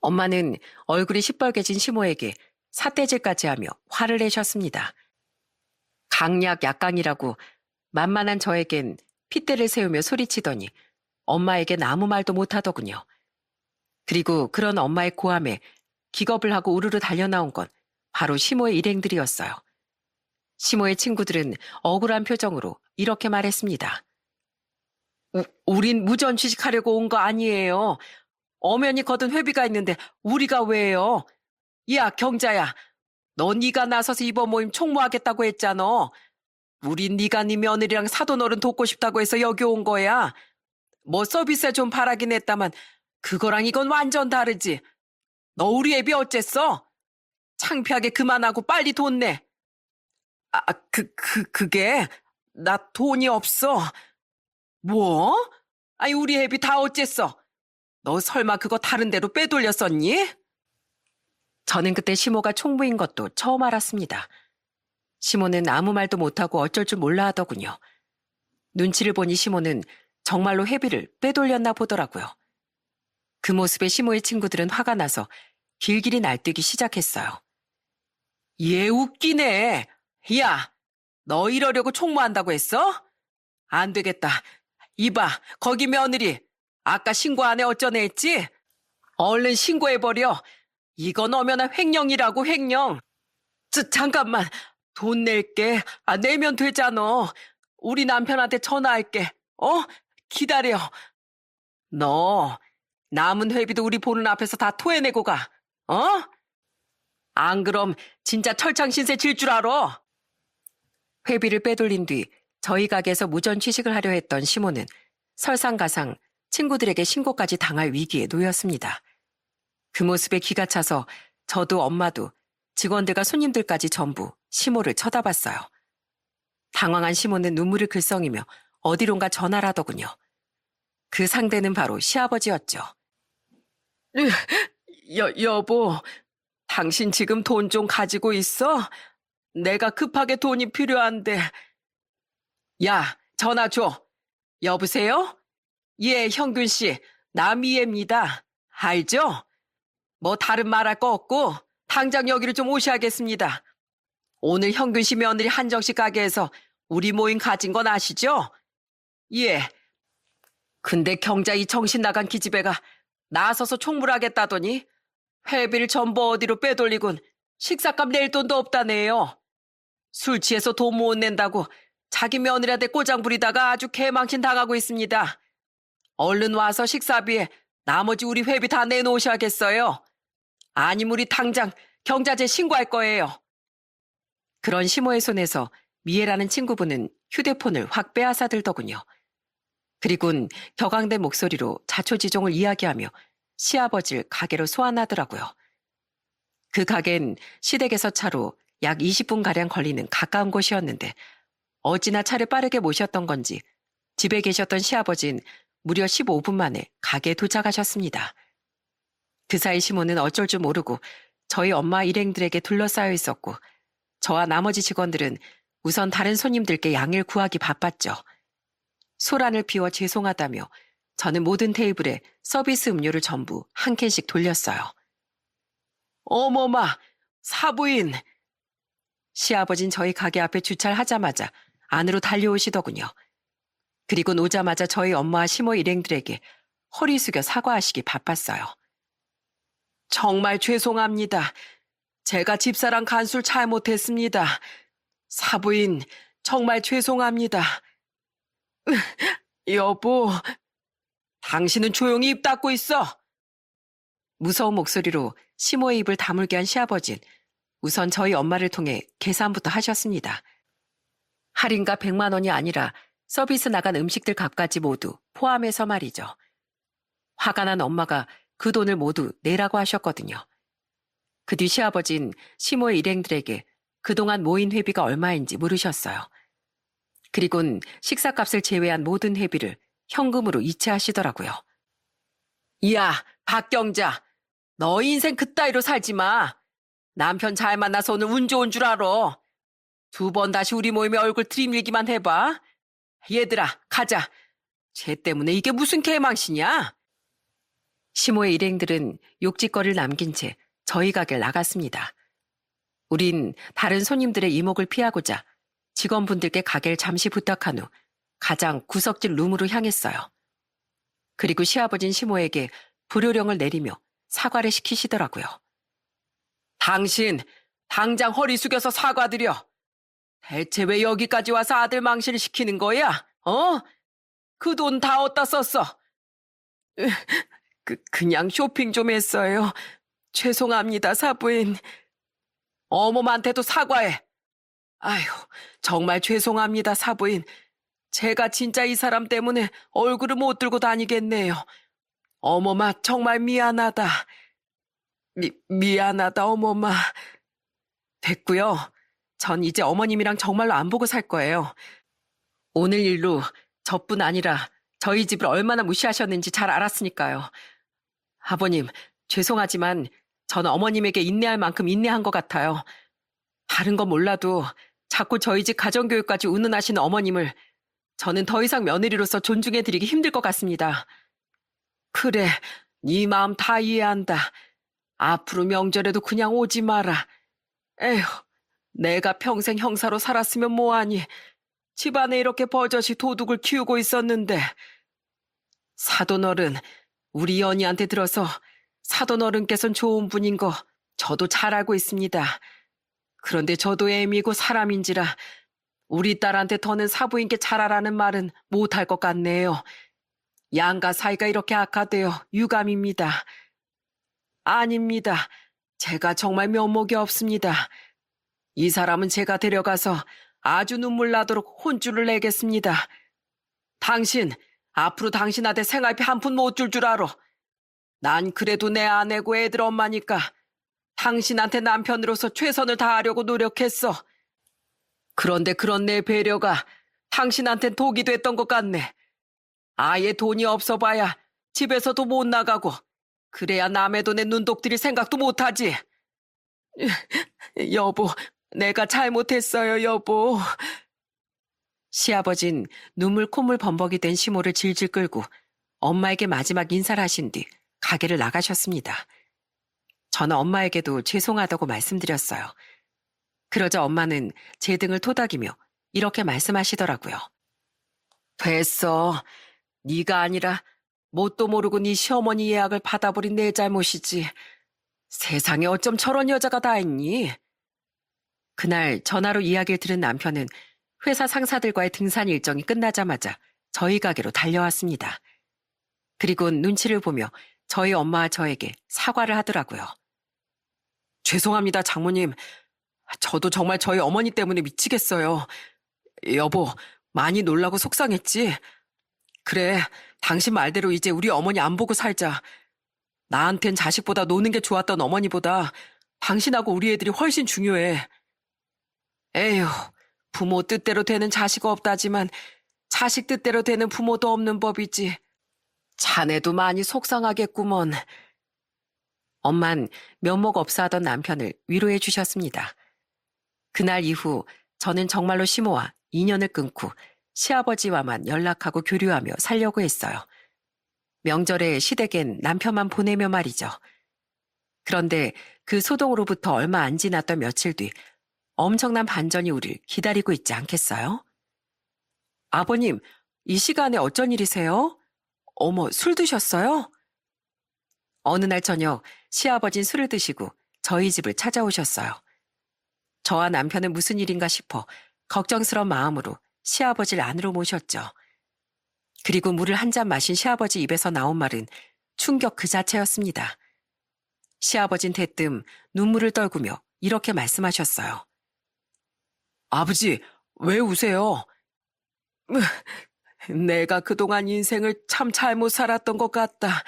엄마는 얼굴이 시뻘개진 시모에게 삿대질까지 하며 화를 내셨습니다. 강약 약강이라고 만만한 저에겐 핏대를 세우며 소리치더니 엄마에겐 아무 말도 못하더군요. 그리고 그런 엄마의 고함에 기겁을 하고 우르르 달려나온 건 바로 시모의 일행들이었어요. 시모의 친구들은 억울한 표정으로 이렇게 말했습니다. 우린 무전 취직하려고 온 거 아니에요. 엄연히 거둔 회비가 있는데 우리가 왜요? 야, 경자야. 너 네가 나서서 이번 모임 총무하겠다고 했잖아. 우린 네가 네 며느리랑 사돈 어른 돕고 싶다고 해서 여기 온 거야. 뭐 서비스에 좀 바라긴 했다만 그거랑 이건 완전 다르지. 너 우리 애비 어쨌어? 창피하게 그만하고 빨리 돈 내. 그게 나 돈이 없어. 뭐? 아니 우리 애비 다 어쨌어? 너 설마 그거 다른 데로 빼돌렸었니? 저는 그때 시모가 총무인 것도 처음 알았습니다. 시모는 아무 말도 못하고 어쩔 줄 몰라 하더군요. 눈치를 보니 시모는 정말로 회비를 빼돌렸나 보더라고요. 그 모습에 시모의 친구들은 화가 나서 길길이 날뛰기 시작했어요. 얘 웃기네. 야, 너 이러려고 총무한다고 했어? 안 되겠다. 이봐, 거기 며느리. 아까 신고 안 해 어쩌네 했지? 얼른 신고해버려. 이건 엄연한 횡령이라고 횡령. 잠깐만. 돈 낼게. 내면 되잖아. 우리 남편한테 전화할게. 기다려. 너 남은 회비도 우리 보는 앞에서 다 토해내고 가. 안 그럼 진짜 철창 신세 질 줄 알아. 회비를 빼돌린 뒤 저희 가게에서 무전 취식을 하려 했던 시모는 설상가상 친구들에게 신고까지 당할 위기에 놓였습니다. 그 모습에 기가 차서 저도 엄마도 직원들과 손님들까지 전부 시모를 쳐다봤어요. 당황한 시모는 눈물을 글썽이며 어디론가 전화를 하더군요. 그 상대는 바로 시아버지였죠. 여보, 당신 지금 돈 좀 가지고 있어? 내가 급하게 돈이 필요한데. 야, 전화 줘. 여보세요? 예, 형균 씨, 남이애입니다. 알죠? 뭐 다른 말할 거 없고 당장 여기를 좀 오셔야겠습니다. 오늘 형균 씨 며느리 한정식 가게에서 우리 모임 가진 건 아시죠? 예. 근데 경자 이 정신 나간 기집애가 나서서 총무하겠다더니 회비를 전부 어디로 빼돌리곤 식사값 낼 돈도 없다네요. 술 취해서 돈 못 낸다고 자기 며느리한테 꼬장 부리다가 아주 개망신 당하고 있습니다. 얼른 와서 식사비에 나머지 우리 회비 다 내놓으셔야겠어요. 아니면 우리 당장 경자재 신고할 거예요. 그런 시모의 손에서 미애라는 친구분은 휴대폰을 확 빼앗아들더군요. 그리곤 격앙된 목소리로 자초지종을 이야기하며 시아버지를 가게로 소환하더라고요. 그 가게는 시댁에서 차로 약 20분가량 걸리는 가까운 곳이었는데 어찌나 차를 빠르게 모셨던 건지 집에 계셨던 시아버지는 무려 15분 만에 가게에 도착하셨습니다. 그 사이 시모는 어쩔 줄 모르고 저희 엄마 일행들에게 둘러싸여 있었고 저와 나머지 직원들은 우선 다른 손님들께 양해를 구하기 바빴죠. 소란을 피워 죄송하다며 저는 모든 테이블에 서비스 음료를 전부 한 캔씩 돌렸어요. 어머마, 사부인! 시아버진 저희 가게 앞에 주차를 하자마자 안으로 달려오시더군요. 그리고 오자마자 저희 엄마와 시모 일행들에게 허리 숙여 사과하시기 바빴어요. 정말 죄송합니다. 제가 집사람 간수를 잘못했습니다. 사부인, 정말 죄송합니다. 여보, 당신은 조용히 입 닫고 있어. 무서운 목소리로 시모의 입을 다물게 한 시아버진 우선 저희 엄마를 통해 계산부터 하셨습니다. 할인가 100만 원이 아니라 서비스 나간 음식들 값까지 모두 포함해서 말이죠. 화가 난 엄마가 그 돈을 모두 내라고 하셨거든요. 그 뒤 시아버진 시모의 일행들에게 그동안 모인 회비가 얼마인지 물으셨어요. 그리곤 식사값을 제외한 모든 회비를 현금으로 이체하시더라고요. 야, 박경자, 너 인생 그따위로 살지 마. 남편 잘 만나서 오늘 운 좋은 줄 알아. 2번 다시 우리 모임에 얼굴 들이밀기만 해봐. 얘들아, 가자. 쟤 때문에 이게 무슨 개망신이야? 시모의 일행들은 욕짓거리를 남긴 채 저희 가게를 나갔습니다. 우린 다른 손님들의 이목을 피하고자 직원분들께 가게를 잠시 부탁한 후 가장 구석질 룸으로 향했어요. 그리고 시아버진 시모에게 불효령을 내리며 사과를 시키시더라고요. 당신, 당장 허리 숙여서 사과드려. 대체 왜 여기까지 와서 아들 망신을 시키는 거야? 어? 그 돈 다 어디다 썼어? 그냥 쇼핑 좀 했어요. 죄송합니다, 사부인. 어머한테도 사과해. 아휴, 정말 죄송합니다, 사부인. 제가 진짜 이 사람 때문에 얼굴을 못 들고 다니겠네요. 어머마, 정말 미안하다. 미안하다, 어머마. 됐고요. 전 이제 어머님이랑 정말로 안 보고 살 거예요. 오늘 일로 저뿐 아니라 저희 집을 얼마나 무시하셨는지 잘 알았으니까요. 아버님, 죄송하지만 저는 어머님에게 인내할 만큼 인내한 것 같아요. 다른 건 몰라도 자꾸 저희 집 가정교육까지 운운하시는 어머님을 저는 더 이상 며느리로서 존중해드리기 힘들 것 같습니다. 그래, 네 마음 다 이해한다. 앞으로 명절에도 그냥 오지 마라. 에휴, 내가 평생 형사로 살았으면 뭐하니. 집안에 이렇게 버젓이 도둑을 키우고 있었는데. 사돈어른, 우리 연희한테 들어서 사돈어른께선 좋은 분인 거 저도 잘 알고 있습니다. 그런데 저도 애미고 사람인지라 우리 딸한테 더는 사부인께 잘하라는 말은 못할 것 같네요. 양가 사이가 이렇게 악화되어 유감입니다. 아닙니다. 제가 정말 면목이 없습니다. 이 사람은 제가 데려가서 아주 눈물 나도록 혼쭐을 내겠습니다. 당신, 앞으로 당신한테 생활비 한 푼 못 줄 줄 알아. 난 그래도 내 아내고 애들 엄마니까 당신한테 남편으로서 최선을 다하려고 노력했어. 그런데 그런 내 배려가 당신한텐 독이 됐던 것 같네. 아예 돈이 없어 봐야 집에서도 못 나가고 그래야 남의 돈에 눈독 들일 생각도 못하지. 여보, 내가 잘못했어요, 여보. 시아버진 눈물 콧물 범벅이 된 시모를 질질 끌고 엄마에게 마지막 인사를 하신 뒤 가게를 나가셨습니다. 저는 엄마에게도 죄송하다고 말씀드렸어요. 그러자 엄마는 제 등을 토닥이며 이렇게 말씀하시더라고요. 됐어. 네가 아니라 뭣도 모르고 네 시어머니 예약을 받아버린 내 잘못이지. 세상에 어쩜 저런 여자가 다 있니? 그날 전화로 이야기를 들은 남편은 회사 상사들과의 등산 일정이 끝나자마자 저희 가게로 달려왔습니다. 그리고 눈치를 보며 저희 엄마와 저에게 사과를 하더라고요. 죄송합니다, 장모님. 저도 정말 저희 어머니 때문에 미치겠어요. 여보, 많이 놀라고 속상했지? 그래, 당신 말대로 이제 우리 어머니 안 보고 살자. 나한텐 자식보다 노는 게 좋았던 어머니보다 당신하고 우리 애들이 훨씬 중요해. 에휴, 부모 뜻대로 되는 자식 없다지만 자식 뜻대로 되는 부모도 없는 법이지. 자네도 많이 속상하겠구먼. 엄만 면목 없어 하던 남편을 위로해 주셨습니다. 그날 이후 저는 정말로 시모와 인연을 끊고 시아버지와만 연락하고 교류하며 살려고 했어요. 명절에 시댁엔 남편만 보내며 말이죠. 그런데 그 소동으로부터 얼마 안 지났던 며칠 뒤 엄청난 반전이 우릴 기다리고 있지 않겠어요? 아버님, 이 시간에 어쩐 일이세요? 어머, 술 드셨어요? 어느 날 저녁 시아버진 술을 드시고 저희 집을 찾아오셨어요. 저와 남편은 무슨 일인가 싶어 걱정스러운 마음으로 시아버지를 안으로 모셨죠. 그리고 물을 한 잔 마신 시아버지 입에서 나온 말은 충격 그 자체였습니다. 시아버진 대뜸 눈물을 떨구며 이렇게 말씀하셨어요. 아버지, 왜 우세요? 내가 그동안 인생을 참 잘못 살았던 것 같다.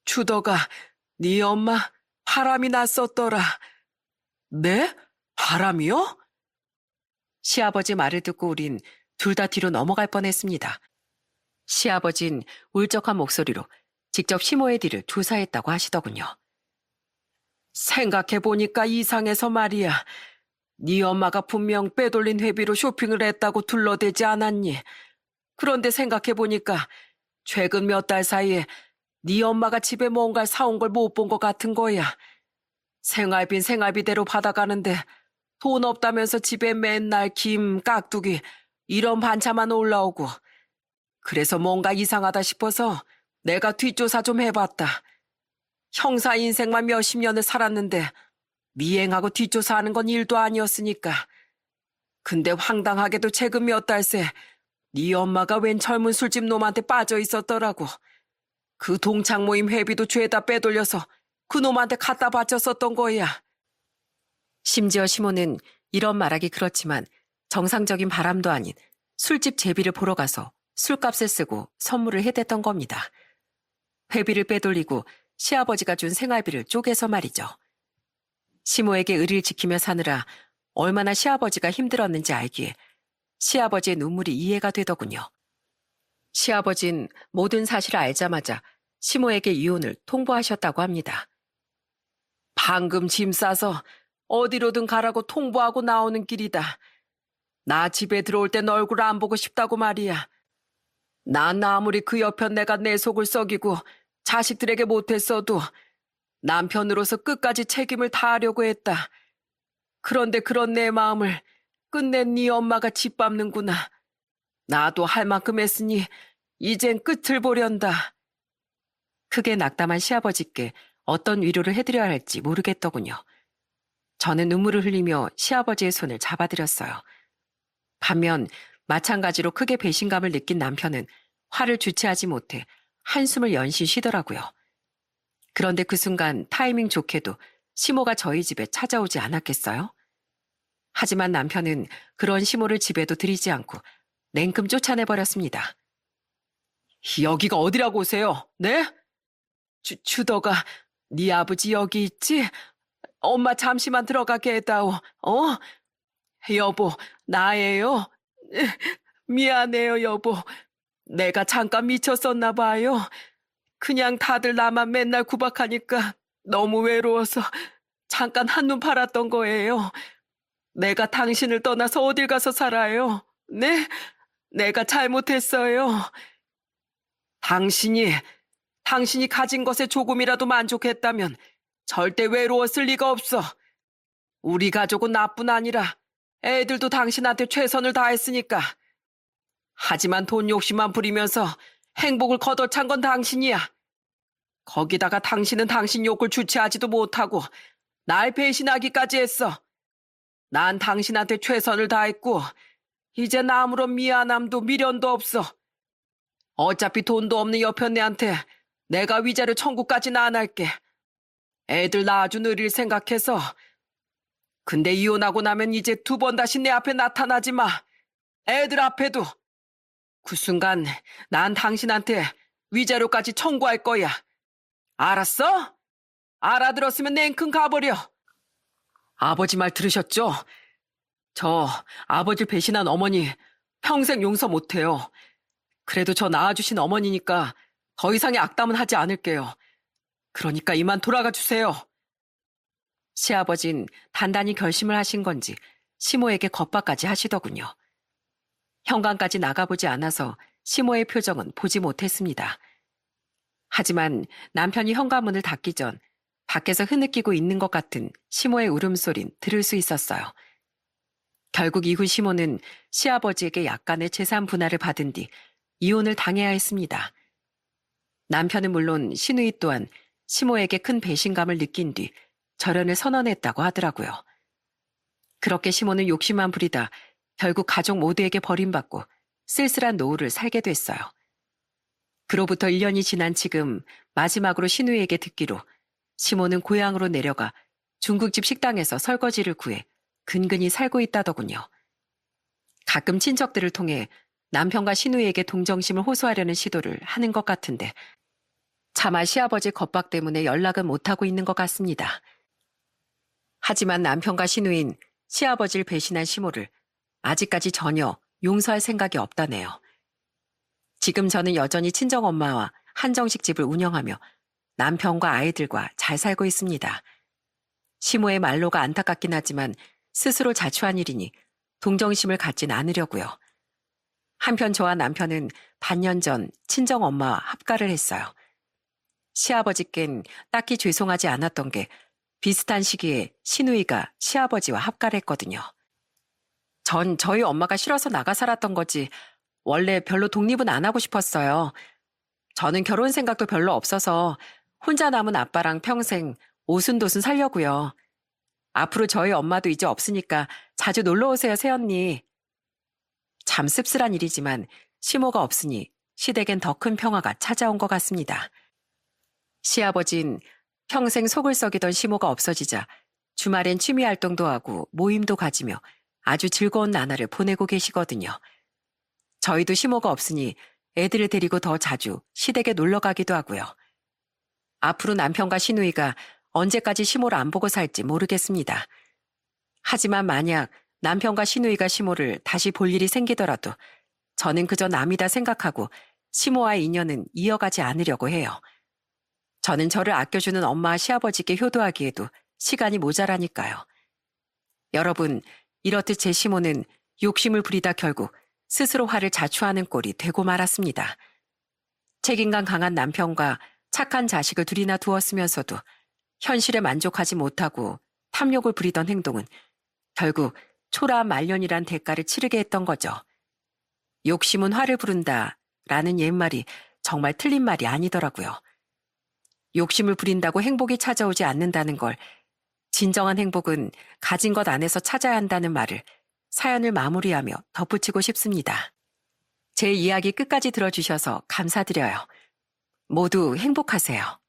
주더가 네 엄마 바람이 났었더라. 네? 바람이요? 시아버지 말을 듣고 우린 둘 다 뒤로 넘어갈 뻔했습니다. 시아버진 울적한 목소리로 직접 시모의 뒤를 조사했다고 하시더군요. 생각해보니까 이상해서 말이야. 네 엄마가 분명 빼돌린 회비로 쇼핑을 했다고 둘러대지 않았니? 그런데 생각해보니까 최근 몇 달 사이에 네 엄마가 집에 뭔가를 사온 걸 못 본 것 같은 거야. 생활비대로 받아가는데 돈 없다면서 집에 맨날 김, 깍두기 이런 반찬만 올라오고. 그래서 뭔가 이상하다 싶어서 내가 뒷조사 좀 해봤다. 형사 인생만 몇십 년을 살았는데 미행하고 뒷조사하는 건 일도 아니었으니까. 근데 황당하게도 최근 몇 달 새 네 엄마가 웬 젊은 술집 놈한테 빠져 있었더라고. 그 동창 모임 회비도 죄다 빼돌려서 그 놈한테 갖다 바쳤었던 거야. 심지어 시모는 이런 말하기 그렇지만 정상적인 바람도 아닌 술집 제비를 보러 가서 술값을 쓰고 선물을 해댔던 겁니다. 회비를 빼돌리고 시아버지가 준 생활비를 쪼개서 말이죠. 시모에게 의리를 지키며 사느라 얼마나 시아버지가 힘들었는지 알기에 시아버지의 눈물이 이해가 되더군요. 시아버진 모든 사실을 알자마자 시모에게 이혼을 통보하셨다고 합니다. 방금 짐 싸서 어디로든 가라고 통보하고 나오는 길이다. 나 집에 들어올 땐 얼굴 안 보고 싶다고 말이야. 난 아무리 그 옆편 내가 내 속을 썩이고 자식들에게 못했어도 남편으로서 끝까지 책임을 다하려고 했다. 그런데 그런 내 마음을 끝내 네 엄마가 짓밟는구나. 나도 할 만큼 했으니 이젠 끝을 보련다. 크게 낙담한 시아버지께 어떤 위로를 해드려야 할지 모르겠더군요. 저는 눈물을 흘리며 시아버지의 손을 잡아드렸어요. 반면 마찬가지로 크게 배신감을 느낀 남편은 화를 주체하지 못해 한숨을 연신 쉬더라고요. 그런데 그 순간 타이밍 좋게도 시모가 저희 집에 찾아오지 않았겠어요? 하지만 남편은 그런 시모를 집에도 들이지 않고 냉큼 쫓아내버렸습니다. 여기가 어디라고 오세요? 네? 주더가 네 아버지 여기 있지? 엄마 잠시만 들어가게 해다오. 여보, 나예요. 미안해요, 여보. 내가 잠깐 미쳤었나 봐요. 그냥 다들 나만 맨날 구박하니까 너무 외로워서 잠깐 한눈 팔았던 거예요. 내가 당신을 떠나서 어딜 가서 살아요? 네? 내가 잘못했어요. 당신이 가진 것에 조금이라도 만족했다면 절대 외로웠을 리가 없어. 우리 가족은 나뿐 아니라 애들도 당신한테 최선을 다했으니까. 하지만 돈 욕심만 부리면서 행복을 걷어찬 건 당신이야. 거기다가 당신은 당신 욕을 주체하지도 못하고 날 배신하기까지 했어. 난 당신한테 최선을 다했고 이젠 아무런 미안함도 미련도 없어. 어차피 돈도 없는 여편네한테 내가 위자료 청구까지는 안 할게. 애들 낳아준 의리를 생각해서. 근데 이혼하고 나면 이제 두 번 다시 내 앞에 나타나지 마. 애들 앞에도. 그 순간 난 당신한테 위자료까지 청구할 거야. 알았어? 알아들었으면 냉큼 가버려. 아버지 말 들으셨죠? 저 아버지를 배신한 어머니 평생 용서 못해요. 그래도 저 낳아주신 어머니니까 더 이상의 악담은 하지 않을게요. 그러니까 이만 돌아가 주세요. 시아버진 단단히 결심을 하신 건지 시모에게 겁박까지 하시더군요. 현관까지 나가보지 않아서 시모의 표정은 보지 못했습니다. 하지만 남편이 현관문을 닫기 전 밖에서 흐느끼고 있는 것 같은 시모의 울음소린 들을 수 있었어요. 결국 이후 시모는 시아버지에게 약간의 재산 분할을 받은 뒤 이혼을 당해야 했습니다. 남편은 물론 시누이 또한 시모에게 큰 배신감을 느낀 뒤 절연을 선언했다고 하더라고요. 그렇게 시모는 욕심만 부리다 결국 가족 모두에게 버림받고 쓸쓸한 노후를 살게 됐어요. 그로부터 1년이 지난 지금 마지막으로 시누이에게 듣기로 시모는 고향으로 내려가 중국집 식당에서 설거지를 구해 근근히 살고 있다더군요. 가끔 친척들을 통해 남편과 시누이에게 동정심을 호소하려는 시도를 하는 것 같은데 차마 시아버지 겁박 때문에 연락은 못하고 있는 것 같습니다. 하지만 남편과 시누인 시아버지를 배신한 시모를 아직까지 전혀 용서할 생각이 없다네요. 지금 저는 여전히 친정엄마와 한정식 집을 운영하며 남편과 아이들과 잘 살고 있습니다. 시모의 말로가 안타깝긴 하지만 스스로 자초한 일이니 동정심을 갖진 않으려고요. 한편 저와 남편은 반년 전 친정엄마와 합가를 했어요. 시아버지께는 딱히 죄송하지 않았던 게 비슷한 시기에 시누이가 시아버지와 합가를 했거든요. 전 저희 엄마가 싫어서 나가 살았던 거지 원래 별로 독립은 안 하고 싶었어요. 저는 결혼 생각도 별로 없어서 혼자 남은 아빠랑 평생 오순도순 살려고요. 앞으로 저희 엄마도 이제 없으니까 자주 놀러 오세요, 새언니. 참 씁쓸한 일이지만 시모가 없으니 시댁엔 더 큰 평화가 찾아온 것 같습니다. 시아버진 평생 속을 썩이던 시모가 없어지자 주말엔 취미 활동도 하고 모임도 가지며 아주 즐거운 나날을 보내고 계시거든요. 저희도 시모가 없으니 애들을 데리고 더 자주 시댁에 놀러 가기도 하고요. 앞으로 남편과 시누이가 언제까지 시모를 안 보고 살지 모르겠습니다. 하지만 만약 남편과 시누이가 시모를 다시 볼 일이 생기더라도 저는 그저 남이다 생각하고 시모와의 인연은 이어가지 않으려고 해요. 저는 저를 아껴주는 엄마와 시아버지께 효도하기에도 시간이 모자라니까요. 여러분, 이렇듯 제 시모는 욕심을 부리다 결국 스스로 화를 자초하는 꼴이 되고 말았습니다. 책임감 강한 남편과 착한 자식을 둘이나 두었으면서도 현실에 만족하지 못하고 탐욕을 부리던 행동은 결국 초라한 말년이란 대가를 치르게 했던 거죠. 욕심은 화를 부른다 라는 옛말이 정말 틀린 말이 아니더라고요. 욕심을 부린다고 행복이 찾아오지 않는다는 걸, 진정한 행복은 가진 것 안에서 찾아야 한다는 말을 사연을 마무리하며 덧붙이고 싶습니다. 제 이야기 끝까지 들어주셔서 감사드려요. 모두 행복하세요.